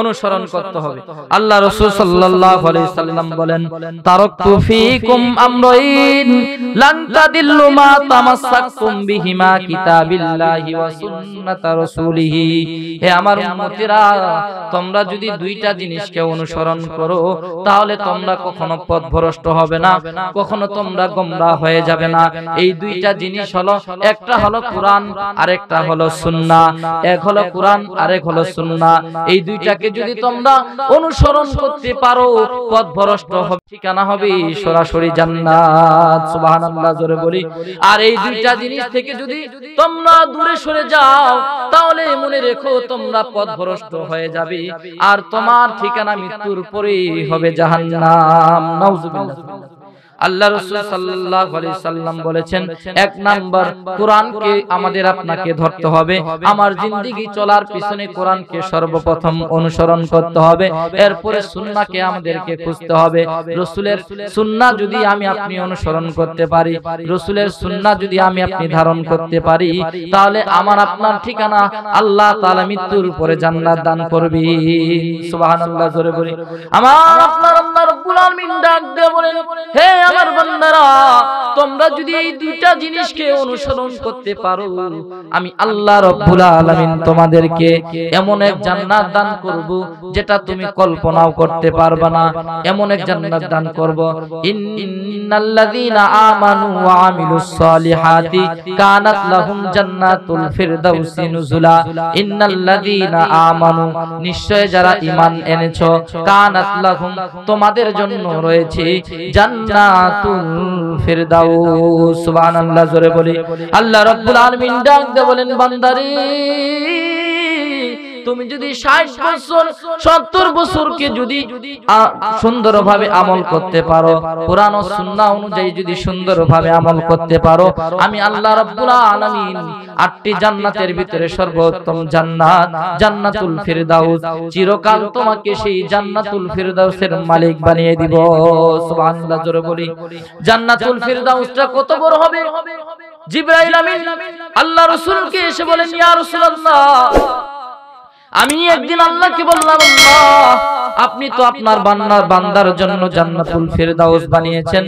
[SPEAKER 1] অনুসরণ করতে হবে। আল্লাহ রাসূল সাল্লাল্লাহু আলাইহি সাল্লাম বলেন, তারাকতু ফীকুম আমরাইন লান তাদিল্লু মা তামাসসাকতুম বিহিমা কিতাবিল্লাহি ওয়া সুন্নাতা রাসূলিহি। হে আমার উম্মতেরা, তোমরা যদি দুইটা জিনিসকে অনুসরণ করো, তাহলে তোমরা কখনো পথভ্রষ্ট হবে না, কখনো তোমরা গোমরাহ হয়ে যাবে না। এই দুইটা জিনিস হলো, একটা হলো কোরআন আর একটা হলো সুন্নাহ। এক হলো কোরআন আর এক হলো সুন্নাহ। এই দুইটাকে যদি তোমরা অনুসরণ করতে পারো, পথভ্রষ্ট হবে, ঠিকানা হবে সরাসরি জান্নাত। সুবহানাল্লাহ, জোরে বলি। আর এই দুইটা জিনিস থেকে যদি তোমরা দূরে সরে যাও, তাহলে মনে রেখো তোমরা পথভ্রষ্ট হয়ে যাবে, আর তোমার ঠিকানা মৃত্যুর পরেই হবে জাহান্নাম। নাউজুবিল্লাহ। আল্লাহ রাসূল সাল্লাল্লাহু আলাইহি সাল্লাম বলেছেন, এক নাম্বার কোরআনকে আমাদের আপনাকে ধরতে হবে। আমার জিন্দেগি চলার পিছনে কোরআনকে সর্বপ্রথম অনুসরণ করতে হবে। এরপরে সুন্নাহকে আমাদেরকে খুঁজতে হবে। রাসূলের সুন্নাহ যদি আমি আপনি অনুসরণ করতে পারি, রাসূলের সুন্নাহ যদি আমি আপনি ধারণ করতে পারি, তাহলে আমার আপনার ঠিকানা আল্লাহ তাআলা মৃত্যুর পরে জান্নাত দান করবে। সুবহানাল্লাহ, জোরে বলি। আমার আপনার আল্লাহ রাব্বুল আলামিন ডাক দিয়ে বলেন, হে আমার বান্দারা, তোমরা যদি এই দুইটা জিনিসকে অনুসরণ করতে পারো, আমি আল্লাহ রাব্বুল আলামিন তোমাদেরকে এমন এক জান্নাত দান করব যেটা তুমি কল্পনাও করতে পারবে না। এমন এক জান্নাত দান করব, ইন্নাল্লাযীনা আমানু ওয়া আমিলুস সালিহাতি কানাত লাহুম জান্নাতুল ফিরদাউসি নুজুলা। ইন্নাল্লাযীনা আমানু, নিশ্চয় যারা ঈমান এনেছো, কানাত লাহুম, তোমাদের জন্য রয়েছে জান্নাতুল ফিরদাউস। সুবহানাল্লাহ, জোরে বলি। আল্লাহ রাব্বুল আলামিন ডাক দিয়ে বলেন, বান্দারে, তুমি যদি 60 বছর 70 বছরকে যদি সুন্দরভাবে আমল করতে পারো, কোরআন ও সুন্নাহ অনুযায়ী যদি সুন্দরভাবে আমল করতে পারো, আমি আল্লাহ রাব্বুল আলামিন 8টি জান্নাতের ভিতরে সর্বোত্তম জান্নাত জান্নাতুল ফিরদাউস, চিরকাল তোমাকে সেই জান্নাতুল ফিরদাউসের মালিক বানিয়ে দিব। সুবহানাল্লাহ, জোরে বলি। জান্নাতুল ফিরদাউসটা কত বড় হবে? জিবরাইল আমিন আল্লাহ রাসূলকে এসে বলেন, ইয়া রাসূলুল্লাহ, আমি একদিন আল্লাহকে বললাম, আল্লাহ, আপনি তো আপনার বান্দার জন্য জান্নাতুল ফিরদাউস বানিয়েছেন,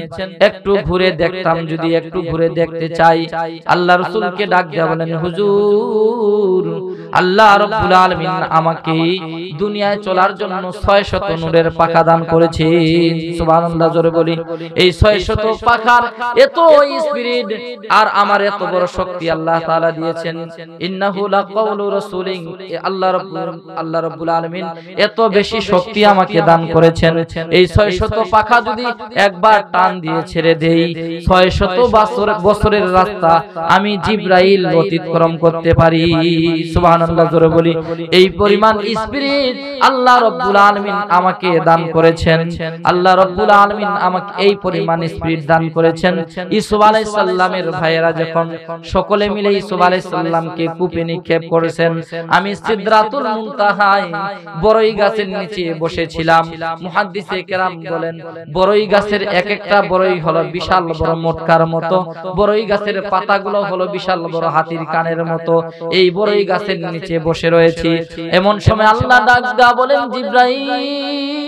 [SPEAKER 1] একটু ঘুরে দেখতাম, যদি একটু ঘুরে দেখতে চাই। আল্লাহ রাসূলকে ডাক দিয়ে বলেন, হুজুর, আল্লাহ রাব্বুল আলামিন আমাকে দুনিয়ায় চলার জন্য 600 নূরের পাখা দান করেছেন। সুবহানাল্লাহ, জোরে বলি। এই 600 পাখার এত স্পিরিট আর আমার এত বড় শক্তি আল্লাহ তাআলা দিয়েছেন। ইন্নাহু লাকাউলু রাসূলিন, আল্লাহ রাব্বুল আলামিন এত বেশি শক্তি শক্তি আমাকে দান করেছেন। এই 600 পাখা যদি একবার টান দিয়ে ছেড়ে দেই 600 বছরের রাস্তা আমি জিবরাইল অতিক্রম করতে পারি। সুবহানাল্লাহ, জোরে বলি। এই পরিমাণ স্পিরিট আল্লাহ রাব্বুল আলামিন আমাকে দান করেছেন। আল্লাহ রাব্বুল আলামিন আমাকে এই পরিমাণ স্পিরিট দান করেছেন। ইউসুফ আলাইহিস সালামের ভাইয়েরা যখন সকলে মিলে ইউসুফ আলাইহিস সালামকে কূপে নিক্ষেপ করেছেন, আমি সিদরাতুল মুনতাহায় বড়ই গাছের নিচে বসেছিলাম। মুহাদ্দিসে কেরাম বলেন বড়ই গাছের এক একটা বড়ই হলো বিশাল বড় মোটকার মতো, বড়ই গাছের পাতাগুলো হলো বিশাল বড় হাতির কানের মতো। এই বড়ই গাছের নিচে বসে রয়েছি। এমন সময় আল্লাহ ডাক দেয়া বলেন, জিবরাইল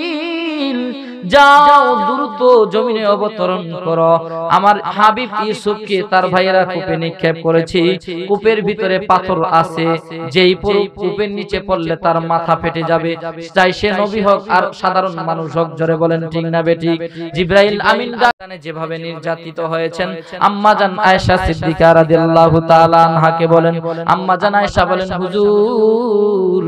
[SPEAKER 1] যাও দ্রুত জমিনে অবতরণ করো। আমার হাবিব ইউসুফকে তার ভাইয়েরা কূপে নিক্ষেপ করেছি। কূপের ভিতরে পাথর আছে, যেই কূপের নিচে পড়লে তার মাথা ফেটে যাবে, চাই সে নবী হোক আর সাধারণ মানুষ হোক। জোরে বলেন ঠিক না বেঠিক? জিবরাইল আমিন যেভাবে নির্যাতিত হয়েছেন, আম্মা জান আয়েশা সিদ্দিকা রাদিয়াল্লাহু তাআলা আনহাকে বলেন, আম্মা জান আয়েশা বলেন, হুজুর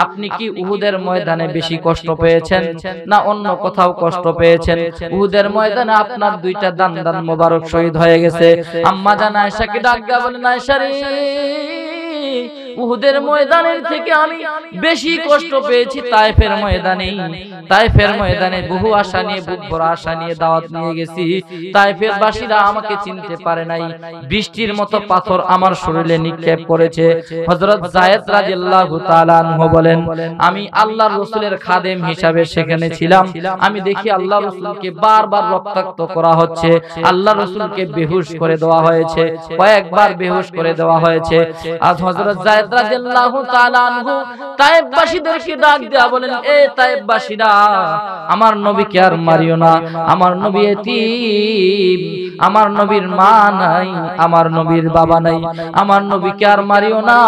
[SPEAKER 1] আপনি কি উহুদের ময়দানে বেশি কষ্ট পেয়েছেন না অন্য কোথাও কষ্ট পেয়েছেন? উহুদের ময়দানে আপনার দুইটা দান মোবারক শহীদ হয়ে গেছে। আম্মা জান আয়েশাকে ডাক দিয়া বলেন, আয়েশা রে, উহুদের ময়দানের থেকে আমি বেশি কষ্ট পেয়েছি তায়েফের ময়দানে। তায়েফের ময়দানে বহু আশা নিয়ে, বুক ভরা আশা নিয়ে দাওয়াত নিয়ে গেছি। তায়েফের বাসীরা আমাকে চিনতে পারে নাই, বৃষ্টির মতো পাথর আমার শরীরে নিক্ষেপ করেছে। হযরত যায়েদ রাদিয়াল্লাহু তাআলা আনহু বলেন, আমি আল্লাহর রাসূলের খাদেম হিসাবে সেখানে ছিলাম। আমি দেখি আল্লাহর রাসূলকে বারবার রক্তাক্ত করা হচ্ছে, আল্লাহর রাসূলকে বেহুশ করে দেওয়া হয়েছে, কয়েকবার বেহুশ করে দেওয়া হয়েছে। আর হযরত যায়েদ রাদিয়াল্লাহু তাআলা আনহু তায়েফবাসীদেরকে ডাক দেয়া বলেন, এ তায়েফবাসীরা, আমার নবীকে আর মারিও না, আমার নবী এতিম, আমার নবীর মা নাই, আমার নবীর বাবা নাই, আমার নবীকে আর মারিও না।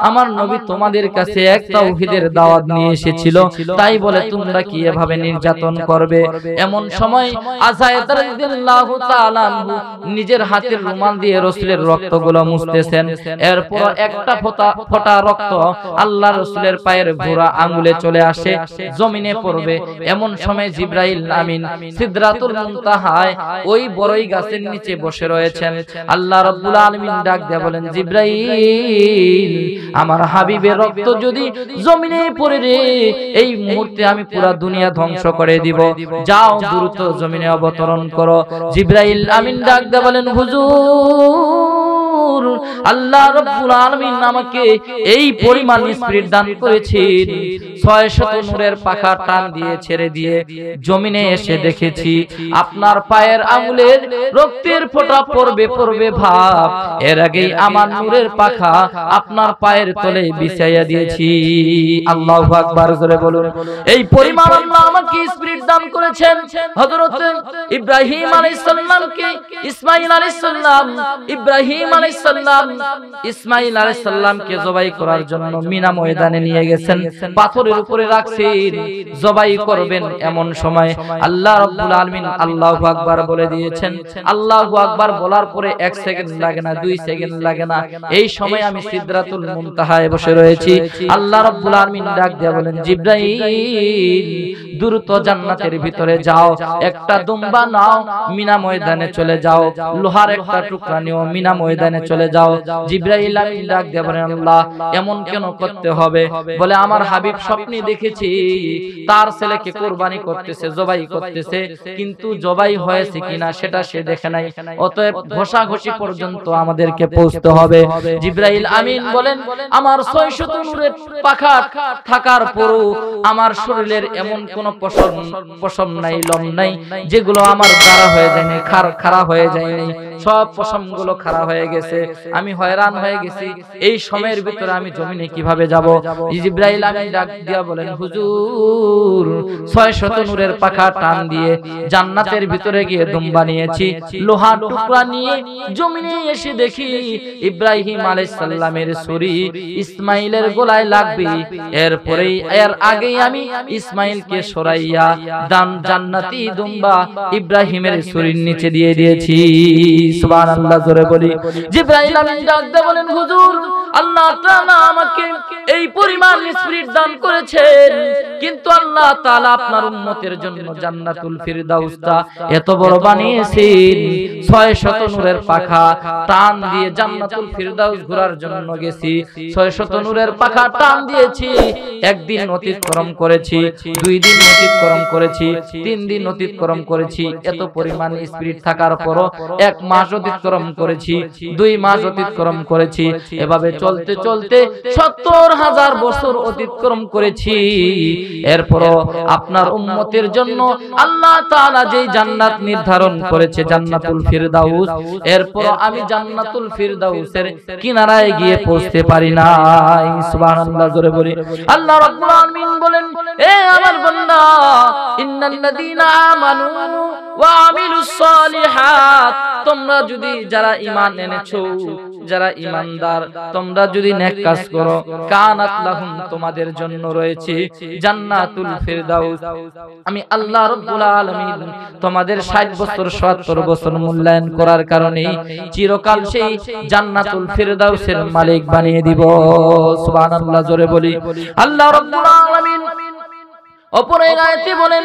[SPEAKER 1] আমার নবী তোমাদের কাছে এক তাওহীদের দাওয়াত নিয়ে এসেছিল, তাই বলে তোমরা কি এভাবে নির্যাতন করবে? এমন সময় যায়েদ রাদিয়াল্লাহু তাআলা আনহু নিজের হাতের রুমাল দিয়ে রাসূলের রক্তগুলো মুছতেছেন। এরপর একটা ফোঁটা রক্ত আল্লাহ রাসূলের পায়ের বুড়া আঙ্গুলে চলে আসে, জমিনে পড়বে। এমন সময় জিবরাইল আমিন সিদরাতুল মুনতাহায় ওই বড়ই গাছের নিচে বসে রয়েছেন। আল্লাহ রাব্বুল আলামিন ডাক দিয়ে বলেন, জিবরাইল আমার হাবিবের রক্ত যদি জমিনে পড়ে রে, এই মুহূর্তে আমি পুরো দুনিয়া ধ্বংস করে দিব, যাও দ্রুত জমিনে অবতরণ করো। জিবরাইল আমিন ডাক দিয়ে বলেন, হুজুর আল্লাহ রাব্বুল আলামিন আমাকে এই পরিমাণ স্পিরিট দান করেছেন, 600 নূরের পাখা টান দিয়ে ছেড়ে দিয়ে জমিনে এসে দেখেছি আপনার পায়ের আঙ্গুলের রক্তের ফোঁটা পড়বে ভাব, এর আগেই আমার নূরের পাখা আপনার পায়ের তলে বিছাইয়া দিয়েছি। আল্লাহু আকবার, জোরে বলুন। এই পরিমাণ আল্লাহ আমাকে স্পিরিট দান করেছেন। হযরত ইব্রাহিম আলাইহিস সালামকে ইসমাঈল আলাইহিস সালাম, ইব্রাহিম আলাইহিস সালাম ইসমাঈল আলাইহিস সালামকে জবাই করার জন্য মিনা ময়দানে নিয়ে গেছেন, পাথরের উপরে রাখছেন, জবাই করবেন। এমন সময় আল্লাহ রাব্বুল আলামিন আল্লাহু আকবার বলে দিয়েছেন। আল্লাহু আকবার বলার পরে 1 সেকেন্ড লাগে না, 2 সেকেন্ড লাগে না, এই সময় আমি সিদরাতুল মুনতাহায় বসে রয়েছি। আল্লাহ রাব্বুল আলামিন ডাক দিয়ে বলেন, জিবরাইল দ্রুত জান্নাতের ভিতরে যাও, একটা দুম্বা নাও, মিনা ময়দানে চলে যাও, লোহার একটা টুকরা নিও, মিনা ময়দানে চলে যাও। জিবরাইল আমিন ডাক দিয়ে বলেন, আল্লাহ এমন কেন করতে হবে? বলে, আমার হাবিব স্বপ্নে দেখেছি তার ছেলেকে কুরবানি করতেছে, জবাই করতেছে, কিন্তু জবাই হয়েছে কিনা সেটা সে দেখে নাই, অতএব ঘষাঘষি পর্যন্ত আমাদেরকে পৌঁছতে হবে। জিবরাইল আমিন বলেন, আমার 600 নূরের পাখা থাকার পরও আমার শরীরের এমন কোন পশম নাই, লম নাই যেগুলো আমার দ্বারা হয়ে যায়নি, খাড়া হয়ে যায়নি, সব পশমগুলো খাড়া হয়ে গেছে। আমি হয়রান হয়ে গেছি, এই সময়ের ভিতরে আমি জমিনে কিভাবে যাব? জিবরাইল আমিন ডাক দিয়া বলেন, হুজুর 600 নূরের পাখা টান দিয়ে জান্নাতের ভিতরে গিয়ে দুম্বা নিয়েছি, লোহার টুকরা নিয়ে জমিনে এসে দেখি ইব্রাহিম আলাইহিস সালামের ছুরি ইসমাইলের গলায় লাগবে। এরপরেই এর আগেই আমি ইসমাইলকে সরাইয়া জান্নাতি দুম্বা ইব্রাহিমের ছুরির নিচে দিয়ে দিয়েছি। সুবহানাল্লাহ, জোরে বলি। জিবরাইল আমিন ডাক দিয়ে বলেন, হুজুর আল্লাহ তাআলা আমাকে এই পরিমাণ স্পিরিট দান করেছেন, কিন্তু আল্লাহ তাআলা আপনার উম্মতের জন্য জান্নাতুল ফিরদাউসটা এত বড় বানিয়েছেন, 600 নূরের পাখা টান দিয়ে জান্নাতুল ফিরদাউস ঘোরার জন্য গেছি, 600 নূরের পাখা টান দিয়েছি। একদিন অতিক্রম করেছি, 2 দিন অতিক্রম করেছি, 3 দিন অতিক্রম করেছি। এত পরিমাণ স্পিরিট থাকার পরও 1 মাস অতিক্রম করেছি, 2 মাস অতিক্রম করেছি। এভাবে চলতে চলতে 70,000 বছর অতিক্রম করেছি। এরপরও আপনার উম্মতের জন্য আল্লাহ তাআলা যেই জান্নাত নির্ধারণ করেছে জান্নাতুল ফিরদাউস, এরপরও আমি জান্নাতুল ফিরদাউসের কিনারায় গিয়ে পৌঁছতে পারি না। সুবহানাল্লাহ, জোরে বলি। আল্লাহ রাব্বুল আলামিন বলেন, এ আমার বান্দা, ইন্নাল্লাযীনা আমানু ওয়া আমিলুস সালিহাত, তোমরা যদি যারা ঈমান এনেছো, যারা ঈমানদার, তোমরা যদি নেক কাজ করো, কানাত লাহুম, তোমাদের জন্য রয়েছে জান্নাতুল ফিরদাউস। আমি আল্লাহ রাব্বুল আলামিন তোমাদের 60 বছর 70 বছর মূল্যায়ন করার কারণে চিরকাল সেই জান্নাতুল ফিরদাউসের মালিক বানিয়ে দিব। সুবহানাল্লাহ, জোরে বলি। আল্লাহ রাব্বুল আলামিন অপরের আয়াতে বলেন,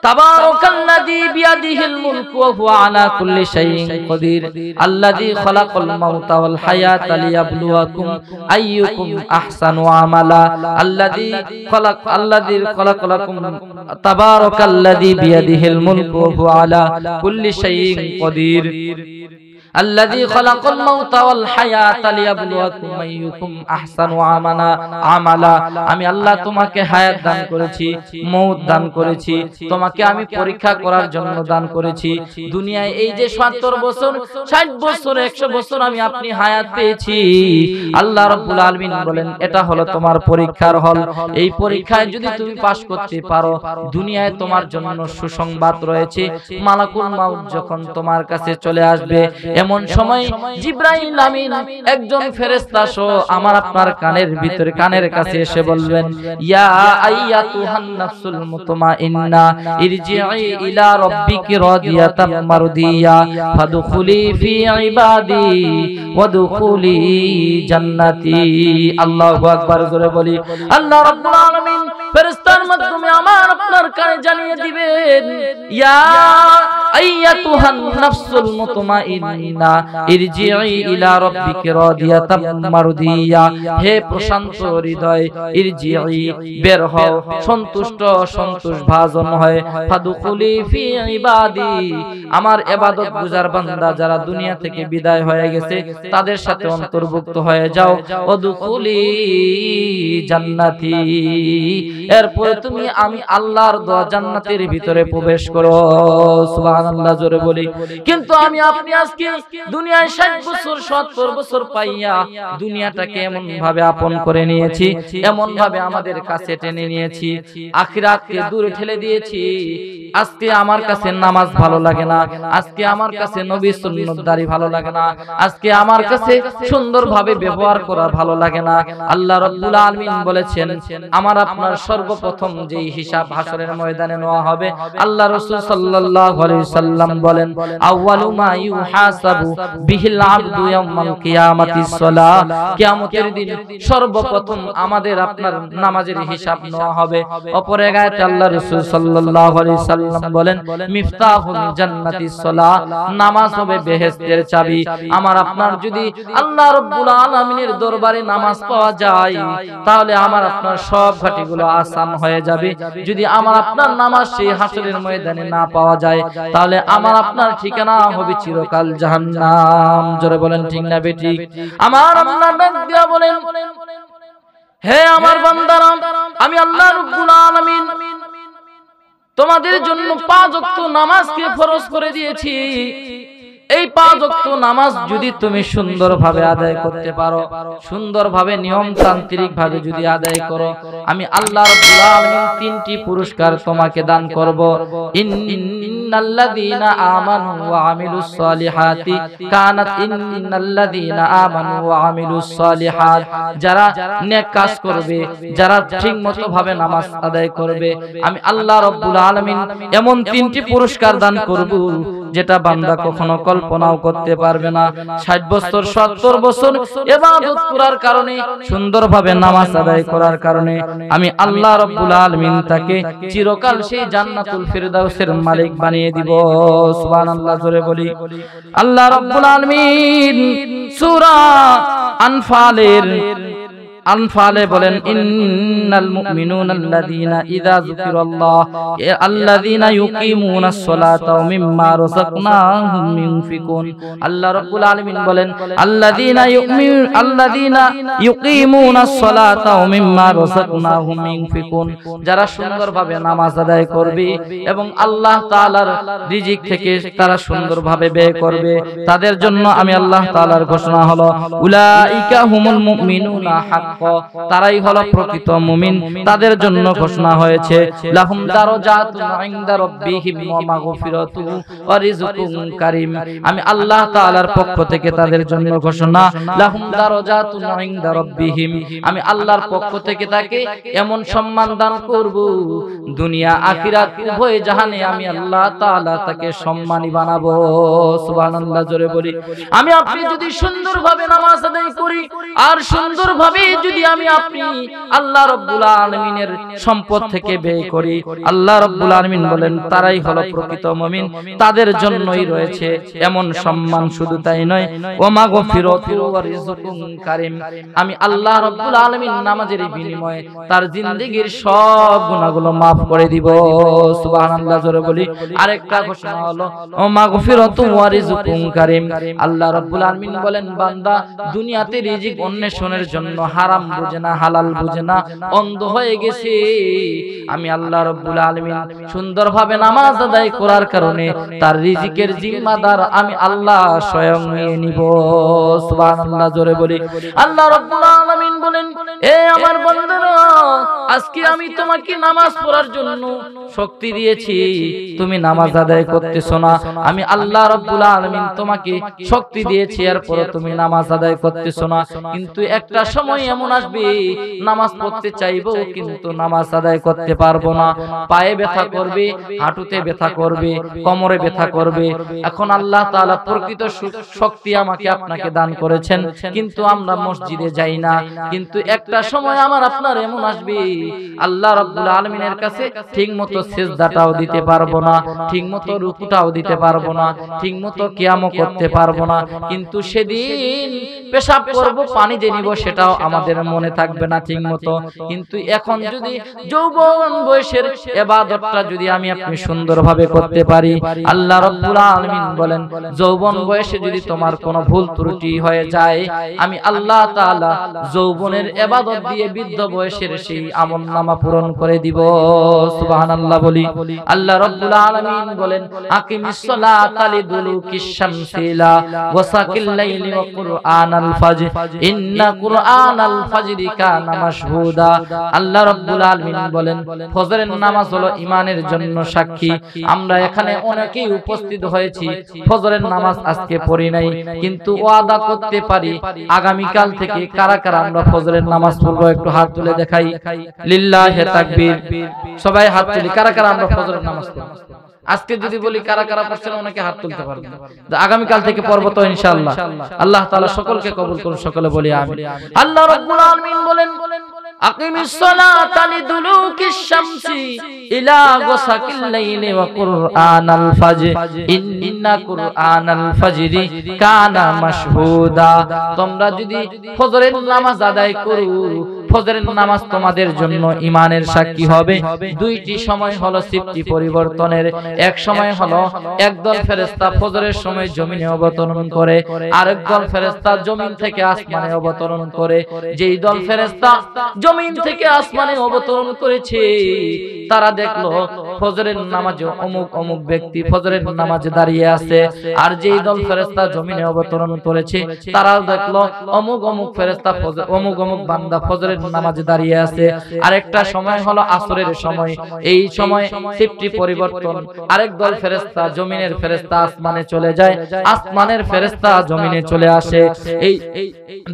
[SPEAKER 1] তাবারাকাল্লাযী বিয়াদিহিল মুলকু ওয়া হুয়া আলা কুল্লি শাইইন কাদির আল্লাযী খালাকাল মাউতা ওয়াল হায়াতা লিয়াবলুয়াকুম আইয়ুকুম আহসানু আমালা আল্লাযী খালাকালাকুম তাবারাকাল্লাযী বিয়াদিহিল মুলকু ওয়া হুয়া আলা কুল্লি শাইইন কাদির আল্লাযী খালাকাল মাউতা ওয়াল হায়াতা লিয়াবলুয়াকুম আইয়ুকুম আহসানু আমালা। আমি আল্লাহ তোমাকে হায়াত দান করেছি, মউত দান করেছি, তোমাকে আমি পরীক্ষা করার জন্য দান করেছি। দুনিয়ায় এই যে 70 বছর 60 বছর 100 বছর আমি আপনি হায়াত পেয়েছি, আল্লাহ রাব্বুল আলামিন বলেন এটা হলো তোমার পরীক্ষার হল। এই পরীক্ষায় যদি তুমি পাস করতে পারো, দুনিয়ায় তোমার জন্য সুসংবাদ রয়েছে। মালাকুল মাউত যখন তোমার কাছে চলে আসবে, এমন সময় জিবরাইল আমিন একজন ফেরেশতা সহ আমার আপনার কানের কাছে এসে বলবেন, ইয়া আইয়াতুহান নাফসুল মুতমাইন্না ইরজিই ইলা রাব্বিকি রাদিয়াতাম মারদিয়া ফাদখুলি ফি ইবাদি ওয়াদখুলি জান্নাতি। আল্লাহু আকবার, জোরে বলি। আল্লাহ রাব্বুল আলামিন ফেরেশতার মাধ্যমে আমার আপনার কানে জানিয়ে দিবেন, ইয়া আইয়াতুহান নাফসুল মুতমাইন্না ইরজিই ইলা রাব্বিকি রাদিয়াতাম মারদিয়া, হে প্রশান্ত হৃদয়, ইরজিই বের হও, সন্তুষ্ট সন্তোষ ভাজন হয়, ফাদখুলি ফি ইবাদি, আমার ইবাদত গুজার বান্দা যারা দুনিয়া থেকে বিদায় হয়ে গেছে তাদের সাথে অন্তর্ভুক্ত হয়ে যাও, ওদখুলি জান্নাতি, এরপর তুমি আমি আল্লাহর দেওয়া জান্নাতের ভিতরে প্রবেশ করো। সুবহানাল্লাহ, জোরে বলি। কিন্তু আমি আপনি আজকে দুনিয়ায় 60 বছর 70 বছর পাইয়া দুনিয়াটাকে এমন ভাবে আপন করে নিয়েছি, এমন ভাবে আমাদের কাছে টেনে নিয়েছি, আখিরাতকে দূরে ঠেলে দিয়েছি। আজকে আমার কাছে নামাজ ভালো লাগে না, আজকে আমার কাছে নবী সুন্নতদারি ভালো লাগে না, আজকে আমার কাছে সুন্দরভাবে ব্যবহার করা ভালো লাগে না। আল্লাহ রাব্বুল আলামিন বলেছেন, আমার আপনার সর্বপ্রথম যেই হিসাব হাসরের ময়দানে নেওয়া হবে, আল্লাহ রাসূল সাল্লাল্লাহু আলাইহি সাল্লাম বলেন, আউয়ালু মা ইউহাসাবু বিহিল আবদু ইয়াউমাল কিয়ামাতিস সালাহ, কিয়ামতের দিন সর্বপ্রথম আমাদের আপনার নামাজের হিসাব নেওয়া হবে। অপর এক আয়াতে আল্লাহ রাসূল সাল্লাল্লাহু আলাইহি সাল্লাম বলেন, মিফতাহুল জান্নাতিস সালাহ, নামাজ হবে বেহেশতের চাবি। আমার আপনার যদি আল্লাহ রাব্বুল আলামিনের দরবারে নামাজ পাওয়া যায়, তাহলে আমার আপনার সব ঘাটিগুলো আসান হয়ে যাবে। যদি আমার আপনার নামাজ সেই হাসরের ময়দানে না পাওয়া যায়, তাহলে আমার আপনার ঠিকানা হবে চিরকাল জাহান্নাম। জোরে বলেন ঠিক না বেঠিক? আমার আল্লাহ ডাক দিয়া বলেন, হে আমার বান্দারা, আমি আল্লাহ রাব্বুল আলামিন তোমাদের জন্য 5 ওয়াক্ত নামাজকে ফরজ করে দিয়েছি। এই 5 ওয়াক্ত নামাজ যদি তুমি সুন্দরভাবে আদায় করতে পারো, সুন্দরভাবে নিয়মতান্ত্রিক ভাবে যদি আদায় করো, আমি আল্লাহ রাব্বুল আলামিন 3টি পুরস্কার তোমাকে দান করব। ইন্নাল্লাযীনা আমানু ওয়া আমিলুস সালিহাতি কানাত ইন্নাল্লাযীনা আমানু ওয়া আমিলুস সালিহাত, যারা নেক কাজ করবে, যারা ঠিকমতো ভাবে নামাজ আদায় করবে, আমি আল্লাহ রাব্বুল আলামিন এমন 3টি পুরস্কার দান করব যেটা বান্দা কখনো কল্পনাও করতে পারবে না। 60 বছর 70 বছর ইবাদত করার কারণে, সুন্দরভাবে নামাজ আদায় করার কারণে আমি আল্লাহ রাব্বুল আলামিন তাকে চিরকাল সেই জান্নাতুল ফিরদাউসের মালিক বানিয়ে দিব। সুবহানাল্লাহ, জোরে বলি। আল্লাহ রাব্বুল আলামিন সূরা আনফালে বলেন, ইন্নাল মুমিনুনা আল্লাযীনা ইযা যুকিরাল্লাহ আল্লাযীনা ইউকিমুনাস সালাতা ওয়া মিম্মা রাযাকনাহুম ইউনফিকুন। আল্লাহ রাব্বুল আলামিন বলেন, আল্লাযীনা ইউকিমুনাস সালাতা ওয়া মিম্মা রাযাকনাহুম ইউনফিকুন। যারা সুন্দরভাবে নামাজ আদায় করবে এবং আল্লাহ তাআলার রিজিক থেকে তারা সুন্দরভাবে ব্যয় করবে, তাদের জন্য আমি আল্লাহ তাআলার ঘোষণা হলো, উলাইকা হুমুল মুমিনুনা হাক্কান, তারাই হলো প্রকৃত মুমিন। তাদের জন্য ঘোষণা হয়েছে, লাহুম দারাজাতুন ইনদা রাব্বিহিম ওয়া মাগফিরাতু ওয়া রিজকুন কারীম। আমি আল্লাহ তাআলার পক্ষ থেকে তাদের জন্য ঘোষণা, লাহুম দারাজাতুন ইনদা রাব্বিহিম, আমি আল্লাহর পক্ষ থেকে তাকে এমন সম্মান দান করব, দুনিয়া আখিরাত উভয় জাহানে আমি আল্লাহ তাআলা তাকে সম্মানী বানাবো। সুবহানাল্লাহ, জোরে বলি। আমি আপনি যদি সুন্দরভাবে নামাজ আদায় করি আর সুন্দরভাবে যদি আমি আপনি আল্লাহ রাব্বুল আলামিনের সম্পদ থেকে ব্যয় করি, আল্লাহ রাব্বুল আলামিন বলেন তারাই হলো প্রকৃত মুমিন, তাদের জন্যই রয়েছে এমন সম্মান। শুধু তাই নয়, ওয়া মাগফিরাতু ওয়া রিজকুন কারীম, আমি আল্লাহ রাব্বুল আলামিন নামাজের বিনিময়ে তার জিন্দেগীর সব গুনাহগুলো maaf করে দিব। সুবহানাল্লাহ, জোরে বলি। আরেকটা ঘোষণা হলো, ওয়া মাগফিরাতু ওয়া রিজকুন কারীম। আল্লাহ রাব্বুল আলামিন বলেন, বান্দা দুনিয়াতে রিজিক অন্বেষণের জন্য হারাম বুঝে না, হালাল বুঝে না, অন্ধ হয়ে গেছে। আমি আল্লাহ রাব্বুল আলামিন সুন্দরভাবে নামাজ আদায় করার কারণে তার রিজিকের জিম্মাদার আমি আল্লাহ স্বয়ং নিয়ে নিব। সুবহানাল্লাহ, জোরে বলি। আল্লাহ রাব্বুল আলামিন বলেন, এ আমার বান্দারা, আজকে আমি তোমাকে নামাজ পড়ার জন্য শক্তি দিয়েছি, তুমি নামাজ আদায় করতেছ না। আমি আল্লাহ রাব্বুল আলামিন তোমাকে শক্তি দিয়েছি, এরপরও তুমি নামাজ আদায় করতেছ না। কিন্তু একটা সময় এমন আসবে, নামাজ পড়তে চাইবো কিন্তু নামাজ আদায় করতে পারবো না। পায়ে ব্যথা করবে, হাঁটুতে ব্যথা করবে, কোমরে ব্যথা করবে। এখন আল্লাহ তাআলা প্রকৃত শক্তি আমাকে আপনাকে দান করেছেন, কিন্তু আমরা মসজিদে যাই না। কিন্তু একটা সময় আমার আপনার এমন আসবে, আল্লাহ রাব্বুল আলামিনের কাছে ঠিকমতো সিজদাটাও দিতে পারবো না, ঠিকমতো রুকুটাও দিতে পারবো না, ঠিকমতো কিয়ামও করতে পারবো না। কিন্তু সেদিন পেশাব করব, পানি যে নিব সেটাও আমাদের মনে থাকবে না ঠিক মতো। কিন্তু এখন যদি যৌবন বয়সের ইবাদতটা যদি আমি আপনি সুন্দরভাবে করতে পারি, আল্লাহ রাব্বুল আলামিন বলেন, যৌবন বয়সে যদি তোমার কোনো ভুল ত্রুটি হয়ে যায়, আমি আল্লাহ তাআলা যৌবনের ইবাদত দিয়ে বৃদ্ধ বয়সের সেই আমলনামা পূরণ করে দিব। সুবহানাল্লাহ বলি। আল্লাহ রাব্বুল আলামিন বলেন, আকিমিস সালাতা লিদুলুকিশ শামসি ইলা ওয়াসাকিল লাইলি ওয়া কুরআনাল ফাজর ইন্না কুরআনাল ফাজরি কানা মাশহুদা। আল্লাহ রাব্বুল আলামিন বলেন, ফজরের নামাজ হলো ঈমানের জন্য সাক্ষী। আমরা এখানে অনেকেই উপস্থিত হয়েছি, ফজরের নামাজ আজকে পড়ি নাই, কিন্তু ওয়াদা করতে পারি আগামী কাল থেকে কারা কারা আমরা ফজরের নামাজ পড়ব, একটু হাত তুলে দেখাই। লিল্লাহি তাকবীর। সবাই হাত তুলি, কারা কারা আমরা ফজরের নামাজ পড়ব। আজকে যদি বলি কারা কারা পড়ছেন, অনেকে হাত তুলতে পারবেন। আগামী কাল থেকে পড়ব তো ইনশাআল্লাহ। আল্লাহ তাআলা সকলকে কবুল করুন, সকলে বলি আমিন। আল্লাহ রাব্বুল আলামিন বলেন, আকিমিস সালাতা লিদুলুকিশ শামসি ইলা গাসাকিল লাইলি ওয়া কুরআনাল ফাজর ইন্না কুরআনাল ফাজরি কানা মাশহুদা। তোমরা যদি ফজরের নামাজ আদায় করো, ফজরের নামাজ তোমাদের জন্য ঈমানের সাক্ষী হবে। দুইটি সময় হলো সৃষ্টি পরিবর্তনের। এক সময় হলো একদল ফেরেশতা ফজরের সময় জমিনে অবতরণ করে, আরেক দল ফেরেশতা জমিন থেকে আসমানে অবতরণ করে। যেই দল ফেরেশতা জমিন থেকে আসমানে অবতরণ করেছে, তারা দেখলো ফজরের নামাজে অমুক অমুক ব্যক্তি ফজরের নামাজে দাঁড়িয়ে আছে। আর যেই দল ফেরেশতা জমিনে অবতরণ করেছে, তারাও দেখলো অমুক অমুক ফেরেশতা অমুক অমুক বান্দা ফজরের নামাজে দাঁড়িয়ে আছে। আরেকটা সময় হলো আসরের সময়। এই সময় সৃষ্টি পরিবর্তন, আরেক দল ফেরেশতা জমিনের ফেরেশতা আসমানে চলে যায়, আসমানের ফেরেশতা জমিনে চলে আসে। এই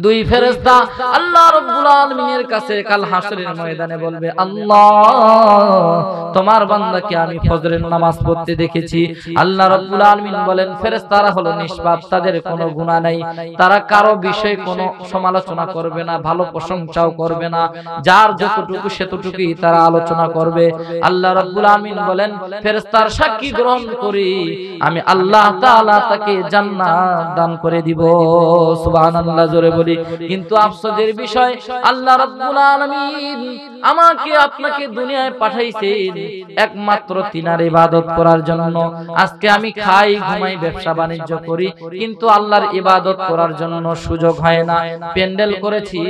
[SPEAKER 1] দুই ফেরেশতা আল্লাহ রাব্বুল আলামিনের কাছে কাল হাসরের ময়দানে বলবে, আল্লাহ তোমার বান্দাকে আমি ফজরের নামাজ পড়তে দেখেছি। আল্লাহ রাব্বুল আলামিন বলেন ফেরেশতারা হলো নিষ্পাপ, তাদের কোনো গুনাহ নাই, তারা কারো বিষয়ে কোনো সমালোচনা করবে না, ভালো প্রশংসাও করবে না, যার যতটুকু সেতটুকুই তারা আলোচনা করবে। আল্লাহ রাব্বুল আলামিন বলেন ফেরেশতার সাক্ষী গ্রহণ করি আমি আল্লাহ তাআলা তাকে জান্নাত দান করে দিব। সুবহানাল্লাহ জোরে বলি। কিন্তু আফসোসের বিষয় আল্লাহ রাব্বুল আলামিন আমাকে আপনাকে দুনিয়ায় পাঠাইছেন একমাত্র তিনার ইবাদত করার জন্য। আজকে আমি খাই, ঘুমাই, ব্যবসা বাণিজ্য করি, কিন্তু আল্লাহর ইবাদত করার জন্য সুযোগ হয় না। প্যান্ডেল করেছি,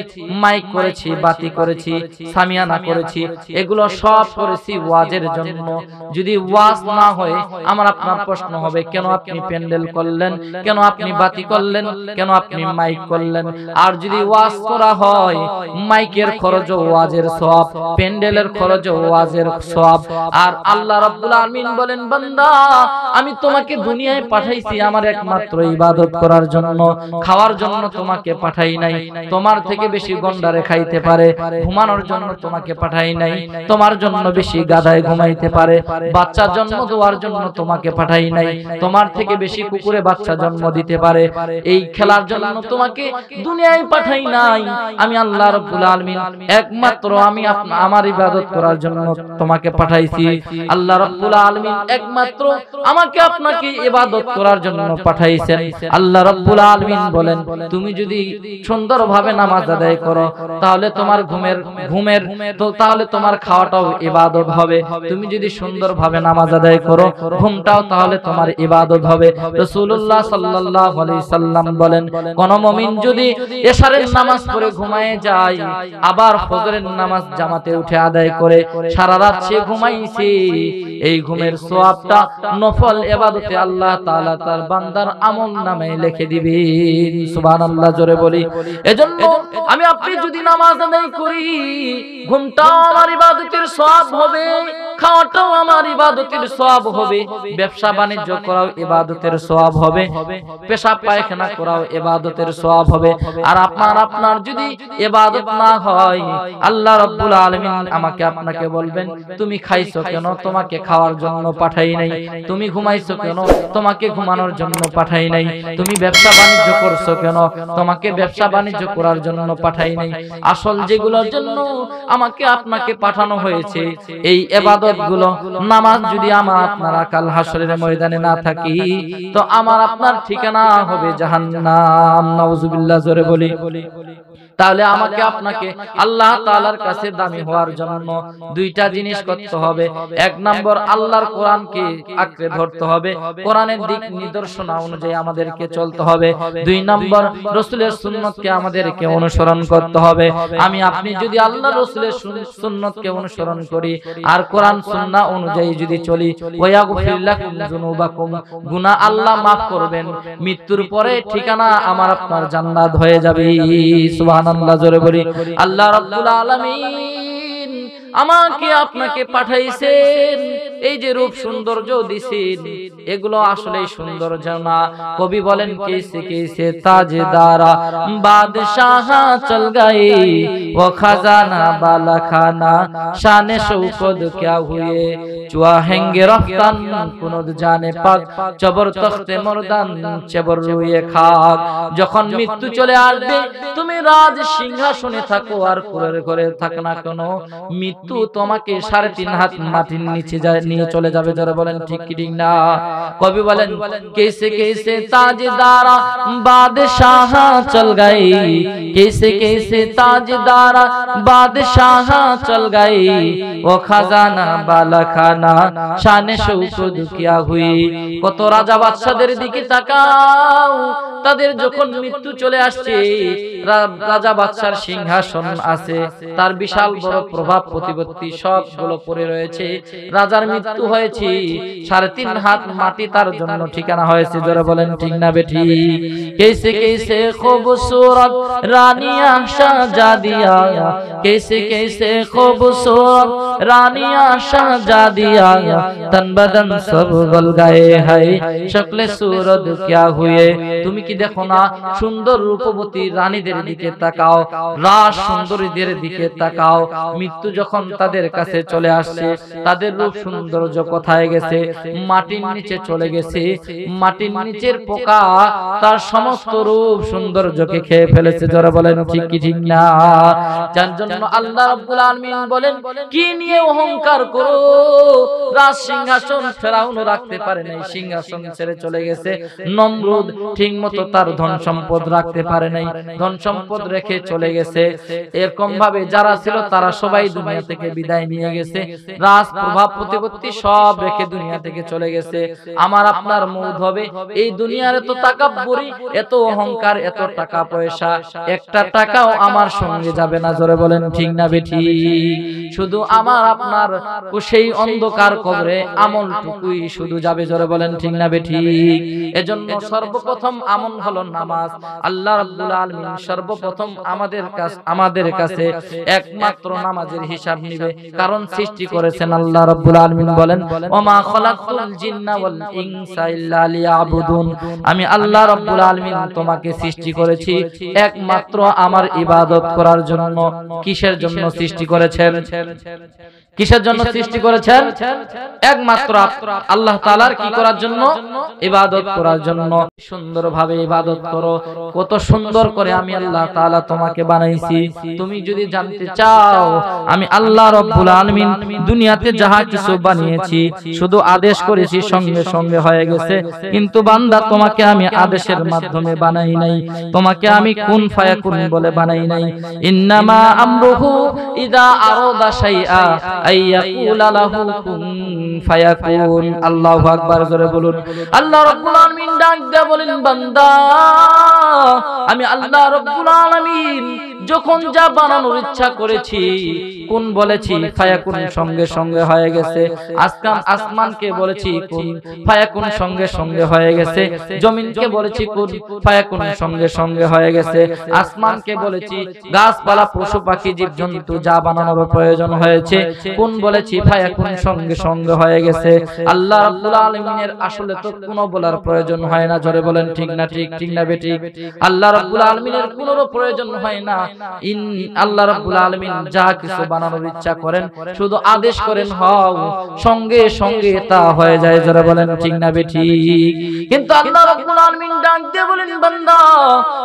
[SPEAKER 1] মাইক করেছি, বাতি করেছি, সামিয়ানা করেছি, এগুলো সব করেছি ওয়াজের জন্য। যদি ওয়াজ না হয় আমার আপনার প্রশ্ন হবে কেন আপনি প্যান্ডেল করলেন, কেন আপনি বাতি করলেন, কেন আপনি মাইক করলেন? আর যদি ওয়াজ করা হয় মাইকের খরচ ওয়াজের সওয়াব, প্যান্ডেলের খরচ ওয়াজের সওয়াব। আর আল্লাহ রাব্বুল আলামিন বলেন বান্দা আমি তোমাকে দুনিয়ায় পাঠাইছি আমার একমাত্র ইবাদত করার জন্য, খাওয়ার জন্য তোমাকে পাঠাই নাই। তোমার থেকে বেশি গন্ডারে খাইতে পারে, ঘুমানোর জন্য তোমাকে পাঠাই নাই। তোমার জন্য বেশি গাধায় ঘুমাইতে পারে, বাচ্চা জন্ম দেওয়ার জন্য তোমাকে পাঠাই নাই। তোমার থেকে বেশি কুকুরে বাচ্চা জন্ম দিতে পারে, এই খেলার জন্য তোমাকে দুনিয়ায় পাঠাই নাই। আমি আল্লাহ রাব্বুল আলামিন একমাত্র আমি আমার ইবাদত করার জন্য তোমাকে পাঠাইছি। আল্লাহ রাব্বুল আলামিন একমাত্র আমাকে আপনাকে ইবাদত করার জন্য পাঠাইছেন। আল্লাহ রাব্বুল আলামিন বলেন তুমি যদি সুন্দরভাবে নামাজ আদায় করো তাহলে তোমার ঘুমের তাহলে তোমার খাওয়াটাও ইবাদত হবে। তুমি যদি সুন্দরভাবে নামাজ আদায় করো ঘুমটাও তাহলে তোমার ইবাদত হবে। রাসূলুল্লাহ সাল্লাল্লাহু আলাইহি সাল্লাম বলেন কোন মুমিন যদি এশারের নামাজ পড়ে ঘুমায় যায় আবার ফজরের নামাজ জামাতে উঠে আদায় করে সারা রাত সে ঘুমাইছে, এই ঘুমের সওয়াবটা নফল ইবাদতে আল্লাহ তাআলা তার বান্দার আমলনামায় লিখে দিবেন। সুবহানাল্লাহ জোরে বলি। এজন্য আমি আপনি যদি নামাজ আদায় করি ঘুমটাও আমার ইবাদতের সওয়াব হবে, খাওয়াটাও আমার ইবাদতের সওয়াব হবে, ব্যবসা বাণিজ্য করাও ইবাদতের সওয়াব হবে, পেশাব পায়খানা করাও ইবাদতের সওয়াব হবে। আর আপনার যদি ইবাদত না হয় আল্লাহ রাব্বুল আলামিন আমাকে আপনাকে বলবেন তুমি খাইছো কেন, তোমাকে খাওয়ার জন্য পাঠাই নাই। তুমি ঘুমাইছো কেন, তোমাকে ঘুমানোর জন্য পাঠাই নাই। তুমি ব্যবসা বাণিজ্য করছো কেন, তোমাকে ব্যবসা বাণিজ্য করার জন্য পাঠাই নাই। আসল যেগুলোর জন্য আমাকে আপনাকে পাঠানো হয়েছে এই ইবাদত গুলো, নামাজ যদি আমার আপনারা কাল হাসরের ময়দানে না থাকি তো আমার আপনার ঠিকানা হবে জাহান্নাম। নাউজুবিল্লাহ জোরে বলি। তাহলে আমাকে আপনাকে আল্লাহ তাআলার কাছে দামি হওয়ার জন্য দুইটা জিনিস করতে হবে। এক নম্বর আল্লাহর কোরআনকে আঁকড়ে ধরতে হবে, কোরআনের দিক নিদর্শন অনুযায়ী আমাদেরকে চলতে হবে। দুই নম্বর রাসূলের সুন্নতকে আমাদেরকে অনুসরণ করতে হবে। আমি আপনি যদি আল্লাহ রাসূলের সুন্নতকে অনুসরণ করি আর কোরআন সুন্নাহ অনুযায়ী যদি চলি ওয়াগফির লাকুম যুনুবাকুম, গুনাহ আল্লাহ maaf করবেন, মৃত্যুর পরে ঠিকানা আমার আপনার জান্নাত হয়ে যাবে। সুবহানাল্লাহ জোরে বলি। আল্লাহ রাব্বুল আলামিন আমাকে আপনাকে পাঠাইছেন, এই যে রূপ সৌন্দর্য দিছেন এগুলো আসলে সৌন্দর্য না। কবি বলেন কেসে কেসে তাজদারা বাদশাহ চল গয়ে ও খাজানা বালা খানা শানে শৌকত क्या हुए चुआहेंगे रफ्तान कुनुद जाने पाक चबर तख्ते मर्दान चबर रुए खाक। যখন মৃত্যু চলে আসবে তুমি রাজ সিংহাসনে থাকো আর কুরের ঘরে থাক না কেন, মৃত্যু তোমাকে 3.5 হাত মাটির নিচে নিয়ে চলে যাবে। যারা বলেন ঠিক কি ঠিক না? কবি বলেন कैसे कैसे ताजदारा बादशाह चल गए, कैसे कैसे ताजदारा बादशाह चल गए वो खजाना बाला खाना शाने शौकत क्या हुई। কত রাজা বাদশাদের দিকে তাকাও, তাদের যখন মৃত্যু চলে আসছে রাজা বাদশার সিংহাসন আছে, তার বিশাল বড় প্রভাব প্রতিপত্তি সবগুলো পড়ে রয়েছে। রাজার মৃত্যু হয়েছে 3.5 হাত মাটি তার জন্য ঠিকানা হয়েছে। যারা বলেন ঠিক না বেঠি? कैसे कैसे खूबसूरत रानिया शाहजादिया, कैसे कैसे खूबसूरत रानिया शाहजादिया तन बदन सब गल गए है शक्ल सूरत क्या हुए। তুমি কি দেখো না সুন্দর রূপবতী রানীদের দিকে তাকাও, রাজ সুন্দরীদের দিকে তাকাও, মৃত্যু যখন যখন তাদের কাছে চলে আসছে, তাদের রূপ সৌন্দর্য কোথায় গেছে? মাটির নিচে চলে গেছে। মাটির নিচের পোকা তার সমস্ত রূপ সৌন্দর্যকে খেয়ে ফেলেছে। যারা বলেন ঠিক কি ঠিক না? যার জন্য আল্লাহ রাব্বুল আলামিন বলেন, কি নিয়ে অহংকার করো? রাজ সিংহাসন ফেরাউন রাখতে পারে নাই, সিংহাসন ছেড়ে চলে গেছে। নমরুদ ঠিকমতো তার ধন সম্পদ রাখতে পারে নাই, ধন সম্পদ রেখে চলে গেছে। এরকম ভাবে যারা ছিল তারা সবাই দুনিয়া থেকে বিদায় নিয়ে গেছে। রাজ প্রভাব প্রতিপত্তি সব রেখে দুনিয়া থেকে চলে গেছে। আমার আপনার মৌত হবে। এই দুনিয়ার এত তাকাব্বুরি, এত অহংকার, এত টাকা পয়সা, একটা টাকাও আমার সঙ্গে যাবে না। জোরে বলেন ঠিক না বেঠিক? শুধু আমার আপনার সেই অন্ধকার কবরে আমলটুকুই শুধু যাবে। জোরে বলেন ঠিক না বেঠিক? এজন্য সর্বপ্রথম আমল হলো নামাজ। আল্লাহ রাব্বুল আলামিন সর্বপ্রথম আমাদের কাছে একমাত্র নামাজের হিসাব নিবে, কারণ সৃষ্টি করেছেন আল্লাহ রাব্বুল আলামিন বলেন, ওমা খলাকতুল জিন্না ওয়াল ইনসা ইল্লা লিয়াবুদুন। আমি আল্লাহ রাব্বুল আলামিন তোমাকে সৃষ্টি করেছি একমাত্র আমার ইবাদত করার জন্য। কিসের জন্য সৃষ্টি করেছেন? কিসের জন্য সৃষ্টি করেছেন? একমাত্র আল্লাহ তাআলার কি করার জন্য? ইবাদত করার জন্য। সুন্দরভাবে ইবাদত করো। কত সুন্দর করে আমি আল্লাহ তাআলা তোমাকে বানাইছি। তুমি যদি জানতে চাও আমি আল্লাহ রাব্বুল আলামিন দুনিয়াতে যাহা কিছু বানিয়েছি শুধু আদেশ করেছি, সঙ্গে সঙ্গে হয়ে গেছে। কিন্তু বান্দা তোমাকে আমি আদেশের মাধ্যমে বানাই নাই, তোমাকে আমি কুন ফায়াকুন বলে বানাই নাই। ইন্নামা আমরুহু ইযা আরাদা শাইআ আইয়াকুলা লাহু কুন ফায়াকুন। আল্লাহু আকবার। জোরে বলুন। আল্লাহ রাব্বুল আলামিন ডাক দিয়ে বলেন, বান্দা আমি আল্লাহ রাব্বুল আলামিন যখন যা বানানোর ইচ্ছা করেছি, কোন বলেছি ফায়াকুন, সঙ্গে সঙ্গে হয়ে গেছে। আসমানকে বলেছি কুন ফায়াকুন, সঙ্গে সঙ্গে হয়ে গেছে। জমিনকে বলেছি কুন ফায়াকুন, সঙ্গে সঙ্গে হয়ে গেছে। আসমানকে বলেছি গাছপালা পশু পাখি জীবজন্তু যা বানানোর প্রয়োজন হয়েছে, কোন বলেছি ফায়াকুন, সঙ্গে সঙ্গে হয়ে গেছে। আল্লাহ রাব্বুল আলামিনের আসলে তো কোনো বলার প্রয়োজন হয় না। জোরে বলেন ঠিক না ঠিক? ঠিক না বেঠিক? আল্লাহ রাব্বুল আলামিনের কোনো প্রয়োজন হয় না। আল্লাহ রাব্বুল আলামিন যা কিছু বানানোর ইচ্ছা করেন শুধু আদেশ করেন হও, সঙ্গে সঙ্গে তা হয়ে যায়। জোরে বলেন ঠিক না বেঠিক? কিন্তু আল্লাহ রাব্বুল আলামিন ডাক দিয়ে বলেন, বান্দা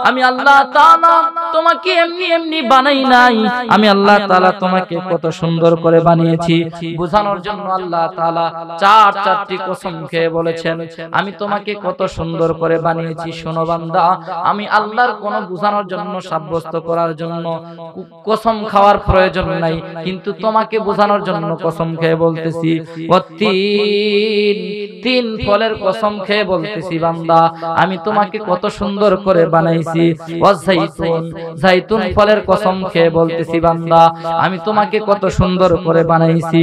[SPEAKER 1] আমি আল্লাহ তাআলা তোমাকে এমনি এমনি বানাই নাই, আমি আল্লাহ তাআলা তোমাকে কত সুন্দর করে বানিয়েছি। বোঝানোর জন্য আল্লাহ তাআলা চারটি কসম খেয়ে বলেছেন, আমি তোমাকে কত সুন্দর করে বানিয়েছি। শোনো বান্দা, আমি আল্লাহর কোন বোঝানোর জন্য, সাব্যস্ত করার জন্য কসম খাওয়ার প্রয়োজন নাই, কিন্তু তোমাকে বোঝানোর জন্য কসম খেয়ে বলতেছি। তিন ফলের কসম খেয়ে বলতেছি, বান্দা আমি তোমাকে কত সুন্দর করে বানাইছি। জাইতুন ফলের কসম খেয়ে বলতেছি, বান্দা আমি তোমাকে কত সুন্দর করে বানাইছি।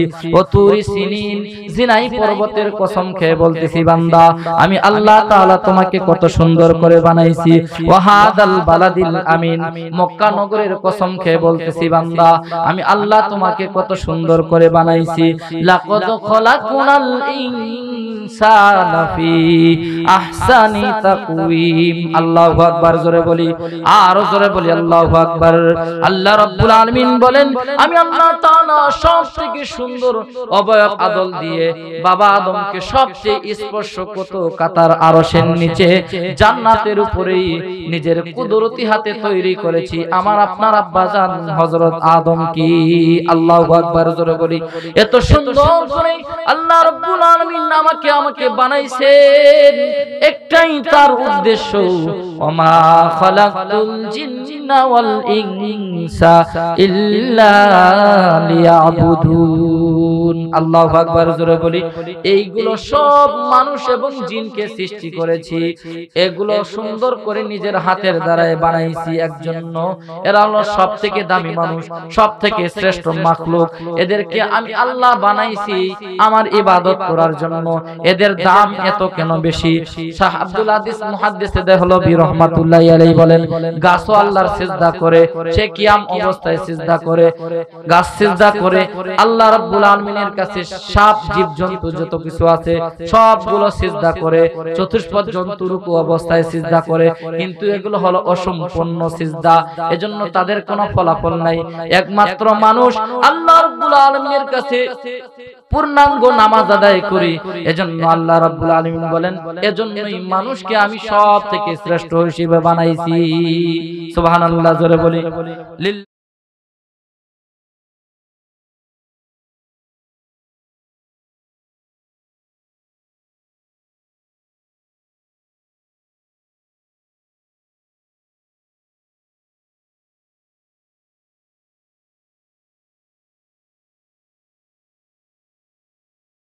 [SPEAKER 1] তুরি সিনিন, সিনাই পর্বতের কসম খেয়ে বলতেছি, বান্দা আমি আল্লাহ তাআলা তোমাকে কত সুন্দর করে বানাইছি। ওয়াহাদাল বালাদিল আমিন, মক্কা নগরের কসম খেয়ে বলতেছি, বান্দা আমি আল্লাহ তোমাকে কত সুন্দর করে বানাইছি। লাকাদ খলাকুনাল ইনসানা ফি আহসানি তাকওয়িম। আল্লাহু আকবার। জোরে বলি, আরো জোরে বলি আল্লাহু আকবার। আল্লাহ রাব্বুল আলামিন বলেন, আমি আল্লাহ তাআলা সবথেকে সুন্দর অবয়ব আদল দিয়ে বাবা আদমকে সবচেয়ে স্পর্শ কত কাতার আরশের নিচে জান্নাতের উপরেই নিজের কুদরতি হাতে তৈরি করেছি আমার আপনার আব্বাজান হযরত আদম কি। আল্লাহু আকবার। জোরে বলি, এত সুন্দর করে আল্লাহ রাব্বুল আলামিন আমাকে বানাইছেন, একটাই তার উদ্দেশ্য, ওমা খালাকতুল জিন্না ওয়াল ইনসা ইল্লা লিয়াবুদুন। আল্লাহু আকবার। জোরে বলি, এইগুলো সব মানুষ এবং জিনকে সৃষ্টি করেছি, এগুলো সুন্দর করে নিজের হাতের দ্বারাই বানাইছি একজন্য। এরা হলো সবথেকে দামি মানুষ, সবথেকে শ্রেষ্ঠ মাখলুক। এদেরকে আমি আল্লাহ বানাইছি আমার ইবাদত করার জন্য। এদের দাম এত কেন বেশি? শাহ আব্দুল আদিস মুহাদ্দিস দেহলভী রাহমাতুল্লাহি আলাইহি বলেন গাছও আল্লাহর সিজদা করে, সে কিয়াম অবস্থায় সিজদা করে, গাছ সিজদা করে। আল্লাহ রাব্বুল আলামিনের কাছে সাপ জীবজন্তু যত কিছু আছে সবগুলো সিজদা করে, চতুষ্পদ জন্তু রুকু অবস্থায় সিজদা করে, কিন্তু এগুলো হলো অসম্পূর্ণ সিজদা, এজন্য তাদের কোনো ফলাফল নাই। একমাত্র মানুষ আল্লাহ রাব্বুল আলামিনের কাছে পূর্ণাঙ্গ নামাজ আদায় করি, এজন্য আল্লাহ রাব্বুল আলামিন বলেন এজন্যই মানুষকে আমি সব থেকে শ্রেষ্ঠ হিসেবে বানাইছি। সুবহানাল্লাহ, জোরে বলি।